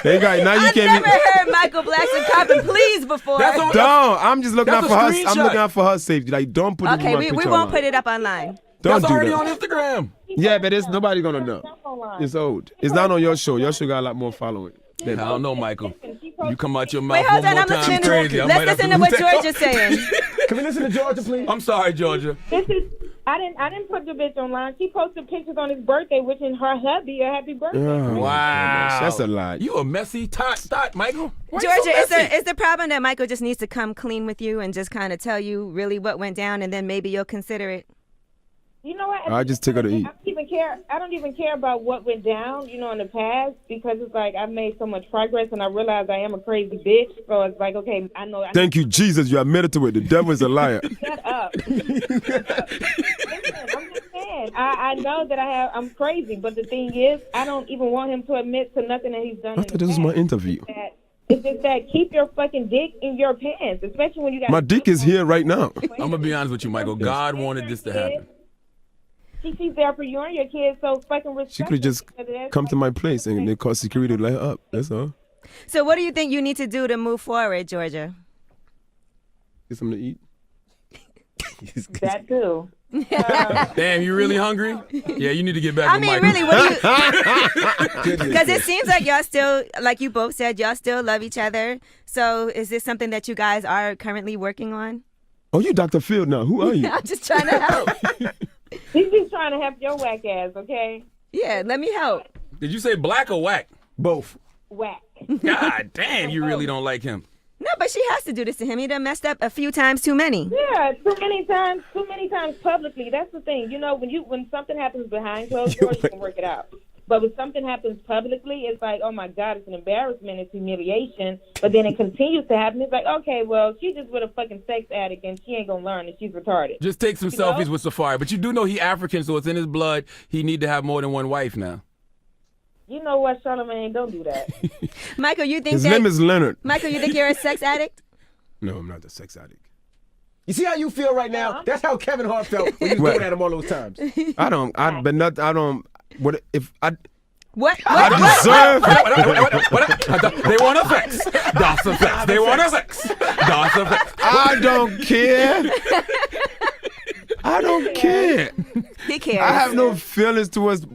Speaker 5: They got now you
Speaker 4: I've
Speaker 5: can't.
Speaker 4: never heard Michael Blackson copping please before.
Speaker 3: That's all-
Speaker 5: Don't. I'm just looking out
Speaker 3: That's
Speaker 5: for
Speaker 3: a
Speaker 5: her. I'm
Speaker 3: screenshot.
Speaker 5: looking out for her safety. Like, don't put
Speaker 4: Okay,
Speaker 5: this
Speaker 4: we
Speaker 5: picture
Speaker 4: won't
Speaker 5: online.
Speaker 4: put it up online.
Speaker 5: Don't
Speaker 3: That's
Speaker 5: do
Speaker 3: already
Speaker 5: that.
Speaker 3: on Instagram.
Speaker 5: Yeah, but it's nobody gonna know. It's old. It's not on your show. Your show got a lot more following.
Speaker 3: I don't know, Michael. You come out your mouth
Speaker 4: Wait, hold
Speaker 3: one
Speaker 4: on.
Speaker 3: more
Speaker 4: I'm
Speaker 3: time
Speaker 4: listening.
Speaker 3: crazy. I
Speaker 4: Let's
Speaker 3: might have
Speaker 4: listen
Speaker 3: to
Speaker 4: to what
Speaker 3: lose that
Speaker 4: Georgia's saying.
Speaker 2: Can we listen to Georgia, please?
Speaker 3: I'm sorry, Georgia.
Speaker 10: I didn't put the bitch online. She posted pictures on his birthday, wishing her hubby a happy birthday.
Speaker 5: Oh,
Speaker 3: Wow.
Speaker 5: That's a lie.
Speaker 3: You a messy tot, Michael. Why you
Speaker 4: Georgia,
Speaker 3: so messy?
Speaker 4: is the problem that Michael just needs to come clean with you and just kind of tell you really what went down, and then maybe you'll consider it?
Speaker 10: You know what?
Speaker 5: I just took her to eat.
Speaker 10: I don't even care about what went down, in the past, because it's like I've made so much progress and I realize I am a crazy bitch. So it's like, okay, I know.
Speaker 5: Thank you, Jesus. You admitted to it. The devil is a liar.
Speaker 10: Shut up. Listen, I'm just saying. I know that I'm crazy, but the thing is, I don't even want him to admit to nothing that he's done.
Speaker 5: I thought this was my interview.
Speaker 10: It's just that keep your fucking dick in your pants, especially when you got.
Speaker 5: My dick is here right now.
Speaker 3: I'm gonna be honest with you, Michael. God wanted this to happen.
Speaker 10: She's there for you and your kids, so fucking respect.
Speaker 5: She could have just come to my place and they call security to let her up. That's all.
Speaker 4: So what do you think you need to do to move forward, Georgia?
Speaker 5: Get something to eat.
Speaker 10: That too.
Speaker 3: Damn, you really hungry? Yeah, you need to get back
Speaker 4: I
Speaker 3: with
Speaker 4: mean,
Speaker 3: Michael.
Speaker 4: really, what do you? Because it seems like y'all still, like you both said, y'all still love each other. So is this something that you guys are currently working on?
Speaker 5: Oh, you Dr. Field now. Who are you?
Speaker 4: I'm just trying to help.
Speaker 10: He's just trying to help your whack ass, okay?
Speaker 4: Yeah, let me help.
Speaker 3: Did you say black or whack?
Speaker 2: Both.
Speaker 10: Whack.
Speaker 3: God damn, you really don't like him.
Speaker 4: No, but she has to do this to him. He done messed up a few times too many.
Speaker 10: Yeah, too many times publicly. That's the thing. When something happens behind closed doors, you can work it out. But when something happens publicly, it's like, oh my God, it's an embarrassment, it's humiliation. But then it continues to happen. It's like, okay, well, she's just with a fucking sex addict and she ain't gonna learn and she's retarded.
Speaker 3: Just take some selfies with Safari. But you do know he African, so it's in his blood. He need to have more than one wife now.
Speaker 10: You know what, Charlamagne? Don't do that.
Speaker 4: Michael, you think
Speaker 5: His name is Leonard.
Speaker 4: Michael, you think you're a sex addict?
Speaker 5: No, I'm not a sex addict.
Speaker 2: You see how you feel right now? That's how Kevin Hart felt when you was going at him all those times.
Speaker 5: I don't. What if I?
Speaker 4: What?
Speaker 5: I deserve.
Speaker 3: They want a sex. That's a sex. They want a sex. That's a sex.
Speaker 5: I don't care. I don't care.
Speaker 4: He cares.
Speaker 5: I have no feelings towards.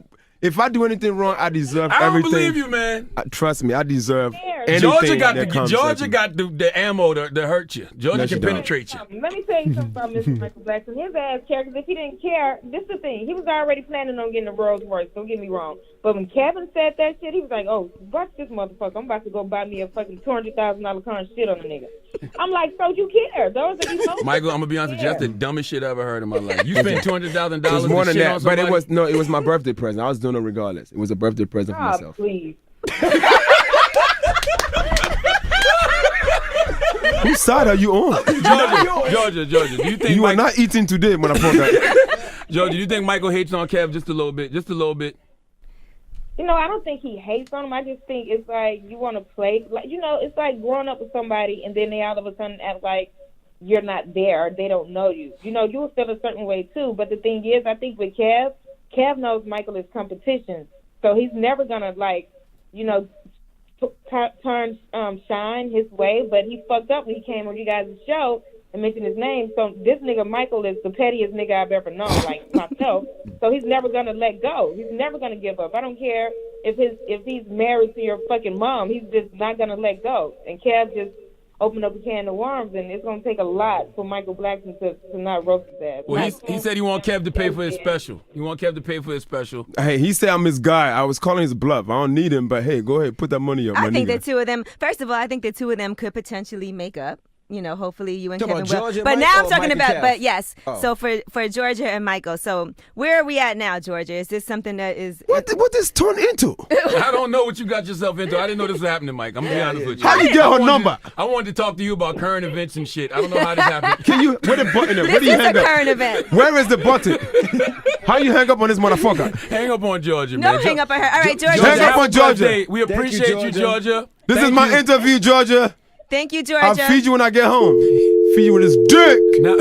Speaker 5: If I do anything wrong, I deserve
Speaker 3: I don't
Speaker 5: everything.
Speaker 3: believe you, man.
Speaker 5: Trust me, I deserve anything.
Speaker 3: Georgia got
Speaker 5: that
Speaker 3: the ammo to hurt you. Georgia can penetrate you.
Speaker 10: Let me tell you something about Mr. Michael Blackson. His ass care, because if he didn't care, this is the thing. He was already planning on getting a Rolls Royce, don't get me wrong. But when Kevin said that shit, he was like, oh, watch this motherfucker. I'm about to go buy me a fucking $200,000 car and shit on a nigga. I'm like, so you care. Those are you know.
Speaker 3: Michael, I'm going to be honest with you. That's the dumbest shit I ever heard in my life. You spent $200,000
Speaker 5: It was more than
Speaker 3: shit
Speaker 5: that,
Speaker 3: on
Speaker 5: but
Speaker 3: somebody?
Speaker 5: it was my birthday present. I was doing it regardless. It was a birthday present for myself.
Speaker 10: Please.
Speaker 5: Whose side are you on?
Speaker 3: Georgia, do you think
Speaker 5: You are not eating today, motherfucker.
Speaker 3: Georgia, do you think Michael hates on Kev just a little bit? Just a little bit?
Speaker 10: You know, I don't think he hates on him. I just think it's like you want to play. Like, you know, it's like growing up with somebody and then they all of a sudden act like you're not there or they don't know you. You know, you will feel a certain way too. But the thing is, I think with Kev knows Michael is competition. So he's never going to, like, you know, turn shine his way. But he fucked up when he came on you guys' show and mentioned his name. So this nigga Michael is the pettiest nigga I've ever known, like myself. So he's never gonna let go. He's never gonna give up. I don't care if he's married to your fucking mom. He's just not gonna let go. And Kev just opened up a can of worms, and it's gonna take a lot for Michael Blackson to not roast his ass.
Speaker 3: Well, he said he want Kev to pay for his special. He want Kev to pay for his special.
Speaker 5: Hey, he said I'm his guy. I was calling his bluff. I don't need him, but hey, go ahead, put that money up.
Speaker 4: I think the two of them. First of all, I think the two of them could potentially make up. You know, hopefully you and Kevin will. But now I'm talking about. But yes, so for Georgia and Michael. So where are we at now, Georgia? Is this something that is?
Speaker 5: What this turned into?
Speaker 3: I don't know what you got yourself into. I didn't know this was happening, Mike. I'm gonna be honest with you.
Speaker 5: How you get her number?
Speaker 3: I wanted to talk to you about current events and shit. I don't know how this happened.
Speaker 5: Can you? Where the button? Where do you
Speaker 4: This is
Speaker 5: hang
Speaker 4: a
Speaker 5: up?
Speaker 4: current event.
Speaker 5: Where is the button? How you hang up on this motherfucker?
Speaker 3: Hang up on Georgia,
Speaker 4: No,
Speaker 3: man.
Speaker 4: hang up on her. All right, Georgia.
Speaker 5: Hang up on Georgia.
Speaker 3: Birthday. We appreciate you, Georgia.
Speaker 5: This is my interview, Georgia.
Speaker 4: Thank you,
Speaker 5: I'll
Speaker 4: Georgia.
Speaker 5: feed you when I get home. Feed you with this dick.
Speaker 3: Now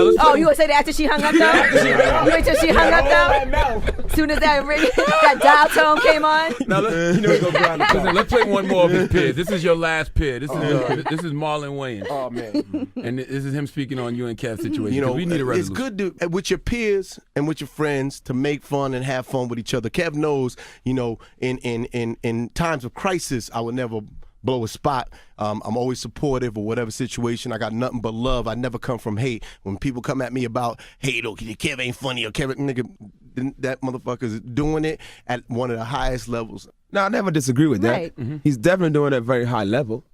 Speaker 3: let's
Speaker 4: Oh, you gonna say that after she hung up though? You wait till she hung up though? As soon as that dial tone came on.
Speaker 3: Now listen, let's play one more of his peers. This is your last peer. This is Marlon Wayans.
Speaker 2: Oh man.
Speaker 3: And this is him speaking on you and Kev's situation.
Speaker 1: You know,
Speaker 3: we need a
Speaker 1: it's
Speaker 3: resolution.
Speaker 1: good to with your peers and with your friends to make fun and have fun with each other. Kev knows, you know, in times of crisis, I would never blow a spot. I'm always supportive of whatever situation. I got nothing but love. I never come from hate. When people come at me about, hey, look, Kev ain't funny or Kev, nigga, that motherfucker's doing it at one of the highest levels.
Speaker 5: No, I never disagree with that.
Speaker 4: Right.
Speaker 5: He's definitely doing it at a very high level.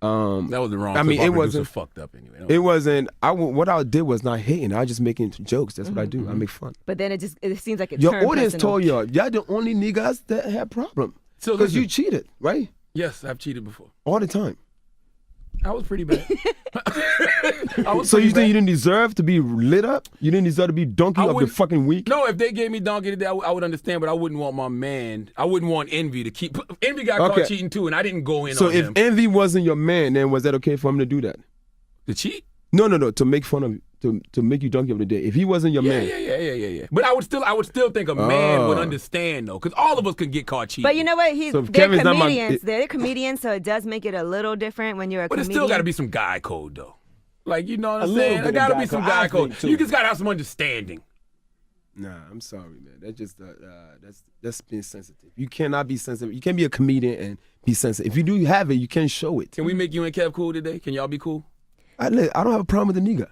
Speaker 3: That was the wrong.
Speaker 5: I mean,
Speaker 3: clip.
Speaker 5: it
Speaker 3: Our producer
Speaker 5: wasn't
Speaker 3: fucked up anyway.
Speaker 5: It wasn't. What I did was not hating. I was just making jokes. That's what I do. I make fun.
Speaker 4: But then it seems like it
Speaker 5: Your
Speaker 4: turned
Speaker 5: audience
Speaker 4: personal.
Speaker 5: told y'all the only niggas that had problem
Speaker 3: So
Speaker 5: because
Speaker 3: listen.
Speaker 5: you cheated, right?
Speaker 3: Yes, I've cheated before.
Speaker 5: All the time.
Speaker 3: I was pretty bad.
Speaker 5: So you think you didn't deserve to be lit up? You didn't deserve to be donkey of the
Speaker 3: wouldn't-
Speaker 5: fucking week?
Speaker 3: No, if they gave me donkey today, I would understand, but I wouldn't want my man. I wouldn't want Envy to keep. Envy got
Speaker 5: Okay.
Speaker 3: caught cheating too, and I didn't go in
Speaker 5: So
Speaker 3: on
Speaker 5: if
Speaker 3: him.
Speaker 5: Envy wasn't your man, then was that okay for him to do that?
Speaker 3: To cheat?
Speaker 5: No. To make fun of you, to make you donkey of the day. If he wasn't your man,
Speaker 3: Yeah. But I would still think a man would understand though, because all of us could get caught cheating.
Speaker 4: But you know what?
Speaker 5: So if
Speaker 4: They're
Speaker 5: Kevin's not my-
Speaker 4: comedians. They're comedians, so it does make it a little different when you're a
Speaker 3: But it
Speaker 4: comedian.
Speaker 3: still got to be some guy code though. Like, you know what I'm
Speaker 2: little
Speaker 3: saying?
Speaker 2: bit
Speaker 3: There
Speaker 2: of
Speaker 3: got to
Speaker 2: guy
Speaker 3: be some
Speaker 2: code,
Speaker 3: guy
Speaker 2: I
Speaker 3: code.
Speaker 2: think, too.
Speaker 3: You just got to have some understanding.
Speaker 5: nah, I'm sorry, man. That's just that's being sensitive. You cannot be sensitive. You can't be a comedian and be sensitive. If you do have it, you can't show it.
Speaker 3: Can we make you and Kev cool today? Can y'all be cool?
Speaker 5: I don't have a problem with the nigga.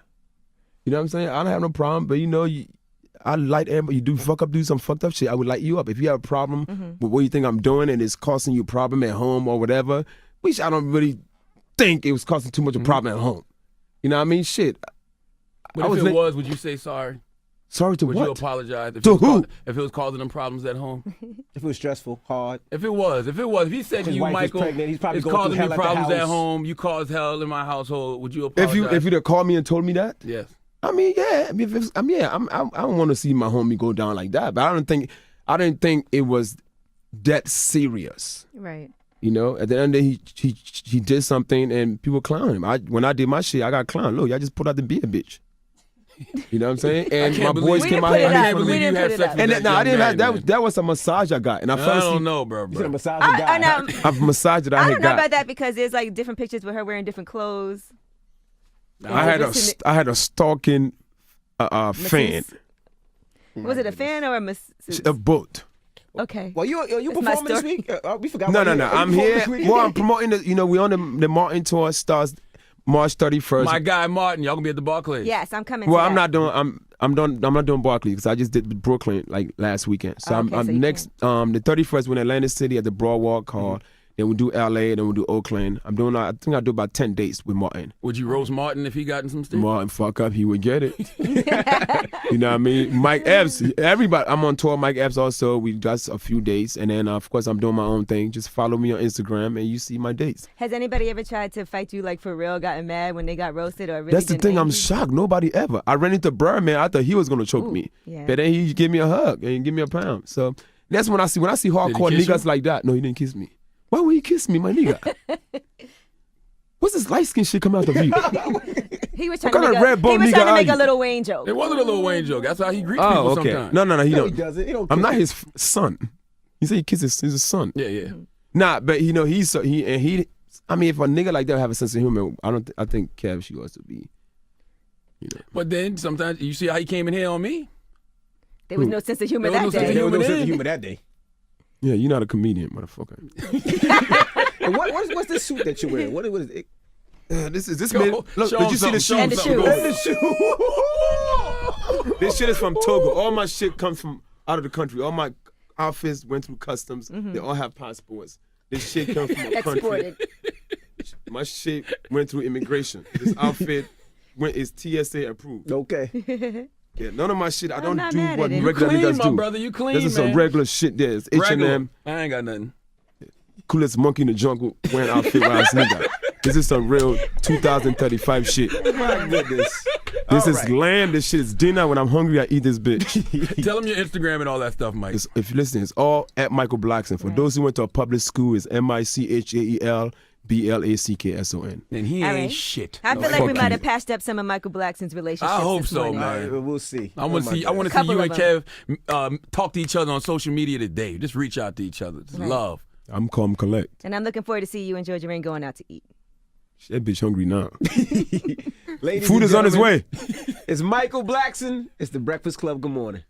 Speaker 5: You know what I'm saying? I don't have no problem, but you know, I light everybody. You do some fucked up shit, I would light you up. If you have a problem with what you think I'm doing and it's causing you a problem at home or whatever, which I don't really think it was causing too much of a problem at home. You know what I mean? Shit.
Speaker 3: But if it was, would you say sorry?
Speaker 5: Sorry to
Speaker 3: Would
Speaker 5: what?
Speaker 3: you apologize if
Speaker 5: To
Speaker 3: it was
Speaker 5: who?
Speaker 3: if it was causing them problems at home?
Speaker 2: If it was stressful, hard.
Speaker 3: If he said to
Speaker 2: His
Speaker 3: you,
Speaker 2: wife was
Speaker 3: Michael,
Speaker 2: pregnant, he's probably
Speaker 3: it's
Speaker 2: going through
Speaker 3: causing me
Speaker 2: hell at the
Speaker 3: problems at
Speaker 2: house.
Speaker 3: home. You caused hell in my household. Would you
Speaker 5: If
Speaker 3: apologize?
Speaker 5: you'd have called me and told me that,
Speaker 3: yes.
Speaker 5: I mean, yeah. I mean, if it's, I mean, yeah. I don't want to see my homie go down like that. But I didn't think it was that serious.
Speaker 4: Right.
Speaker 5: You know, at the end of the day, he did something and people clown him. When I did my shit, I got clowned. Look, y'all just put out the beer, bitch. You know what I'm saying? And my boys
Speaker 4: We
Speaker 5: came
Speaker 4: didn't
Speaker 5: out
Speaker 4: put
Speaker 5: here.
Speaker 4: it
Speaker 5: and
Speaker 4: up.
Speaker 5: made fun of
Speaker 4: We
Speaker 5: me.
Speaker 4: didn't put it up.
Speaker 5: And I didn't have
Speaker 3: that.
Speaker 5: that was a massage I got, and I
Speaker 3: I
Speaker 5: fell
Speaker 3: don't
Speaker 5: asleep.
Speaker 3: know, bro.
Speaker 2: He's a massage
Speaker 4: I
Speaker 2: guy.
Speaker 4: know.
Speaker 5: I've massaged that I
Speaker 4: I
Speaker 5: had
Speaker 4: don't know
Speaker 5: got.
Speaker 4: about that because there's like different pictures with her wearing different clothes.
Speaker 5: I had a stalking fan,
Speaker 4: Masseuse? Was it a fan or a masseuse?
Speaker 5: a boat.
Speaker 4: Okay.
Speaker 2: Well, you
Speaker 4: It's my
Speaker 2: performing this
Speaker 4: story.
Speaker 2: week? We forgot.
Speaker 5: No.
Speaker 2: Are you
Speaker 5: I'm
Speaker 2: performing
Speaker 5: here.
Speaker 2: this week?
Speaker 5: Well, I'm promoting the. You know, we on the Martin tour starts March 31st.
Speaker 3: My guy Martin, y'all gonna be at the Barclays.
Speaker 4: Yes, I'm coming.
Speaker 5: Well,
Speaker 4: to
Speaker 5: I'm
Speaker 4: that.
Speaker 5: not doing. I'm not doing Barclays because I just did Brooklyn like last weekend. So
Speaker 4: Okay,
Speaker 5: I'm
Speaker 4: so you
Speaker 5: next. The 31st we're in Atlantic City at the Broadwalk Hall. Then we do LA. Then we do Oakland. I think I do about 10 dates with Martin.
Speaker 3: Would you roast Martin if he got in some stick?
Speaker 5: Martin, fuck up, he would get it. You know what I mean? Mike Epps, everybody. I'm on tour. Mike Epps also. We got a few dates, and then of course I'm doing my own thing. Just follow me on Instagram, and you see my dates.
Speaker 4: Has anybody ever tried to fight you like for real, gotten mad when they got roasted or really
Speaker 5: That's the
Speaker 4: been
Speaker 5: thing. I'm
Speaker 4: angry?
Speaker 5: shocked. Nobody ever. I ran into Birdman. I thought he was gonna choke me,
Speaker 4: yeah.
Speaker 5: but then he gave me a hug and give me a pound. So that's when I see hardcore
Speaker 3: kiss
Speaker 5: niggas
Speaker 3: you?
Speaker 5: like that. No, he didn't kiss me. Why would he kiss me, my nigga? What's this light skin shit coming out of you?
Speaker 4: He was trying
Speaker 5: What
Speaker 4: to
Speaker 5: kind
Speaker 4: make
Speaker 5: of red bone
Speaker 4: he was
Speaker 5: nigga
Speaker 4: trying to
Speaker 5: are
Speaker 4: make a
Speaker 5: you?
Speaker 4: little Wayne joke.
Speaker 3: It wasn't a Lil Wayne joke. That's how he greets
Speaker 5: Oh,
Speaker 3: people
Speaker 5: okay.
Speaker 3: sometimes.
Speaker 5: No, he
Speaker 2: No,
Speaker 5: don't.
Speaker 2: he doesn't. He don't
Speaker 5: I'm
Speaker 2: kiss
Speaker 5: not
Speaker 2: you.
Speaker 5: his son. He said he kisses his son.
Speaker 3: Yeah.
Speaker 5: Nah, but you know he. I mean, if a nigga like that have a sense of humor, I think Kev should also be. You know.
Speaker 3: But then sometimes you see how he came in here on me.
Speaker 4: There was no sense of humor
Speaker 3: There
Speaker 4: that
Speaker 3: was no
Speaker 4: day.
Speaker 3: sense
Speaker 2: There was no
Speaker 3: Human
Speaker 2: sense
Speaker 3: in.
Speaker 2: of humor that day.
Speaker 5: Yeah, you're not a comedian, motherfucker.
Speaker 2: And what's this suit that you're wearing? What is it?
Speaker 5: This
Speaker 3: Show-
Speaker 5: man. Look,
Speaker 3: show
Speaker 5: did
Speaker 3: him
Speaker 5: you see the
Speaker 3: something,
Speaker 5: shoes?
Speaker 3: show him
Speaker 4: And the
Speaker 3: something.
Speaker 4: shoes.
Speaker 3: Go ahead.
Speaker 5: This shit is from Togo. All my shit comes from out of the country. All my outfits went through customs. They all have passports. This shit comes from a country.
Speaker 4: Exported.
Speaker 5: My shit went through immigration. This outfit is TSA approved.
Speaker 2: Okay.
Speaker 5: Yeah, none of my shit. I don't
Speaker 4: not
Speaker 5: do
Speaker 4: mad
Speaker 5: what
Speaker 4: at it.
Speaker 5: regular
Speaker 3: Clean,
Speaker 5: niggas
Speaker 3: my
Speaker 5: do.
Speaker 3: brother. You clean,
Speaker 5: This is some
Speaker 3: man.
Speaker 5: regular shit. There, it's
Speaker 3: Regular.
Speaker 5: H&M.
Speaker 3: I ain't got nothing.
Speaker 5: Coolest monkey in the jungle wearing outfit ass nigga. This is some real 2035 shit.
Speaker 2: My goodness.
Speaker 5: This
Speaker 2: All
Speaker 5: is
Speaker 2: right.
Speaker 5: land. This shit is dinner. When I'm hungry, I eat this bitch.
Speaker 3: Tell him your Instagram and all that stuff, Mike.
Speaker 5: If you listen, it's all at Michael Blackson. For those who went to a public school, it's MICHAELBLACKSON.
Speaker 3: And he
Speaker 4: All
Speaker 3: ain't
Speaker 4: right.
Speaker 3: shit.
Speaker 4: I feel like we
Speaker 5: fuck
Speaker 4: might
Speaker 5: you.
Speaker 4: have patched up some of Michael Blackson's relationships.
Speaker 3: I hope
Speaker 4: this
Speaker 3: so,
Speaker 4: morning.
Speaker 3: man.
Speaker 2: We'll see.
Speaker 3: I want to see. I want to see
Speaker 4: Couple
Speaker 3: you
Speaker 4: of
Speaker 3: and Kev talk to each other on social media today. Just reach out to each other. Just
Speaker 4: Right.
Speaker 3: love.
Speaker 5: I'm calm, collect.
Speaker 4: And I'm looking forward to see you and Georgia Rain going out to eat.
Speaker 5: That bitch hungry now.
Speaker 2: Ladies
Speaker 5: Food
Speaker 2: and
Speaker 5: is on its
Speaker 2: gentlemen,
Speaker 5: way.
Speaker 2: It's Michael Blackson. It's the Breakfast Club. Good morning.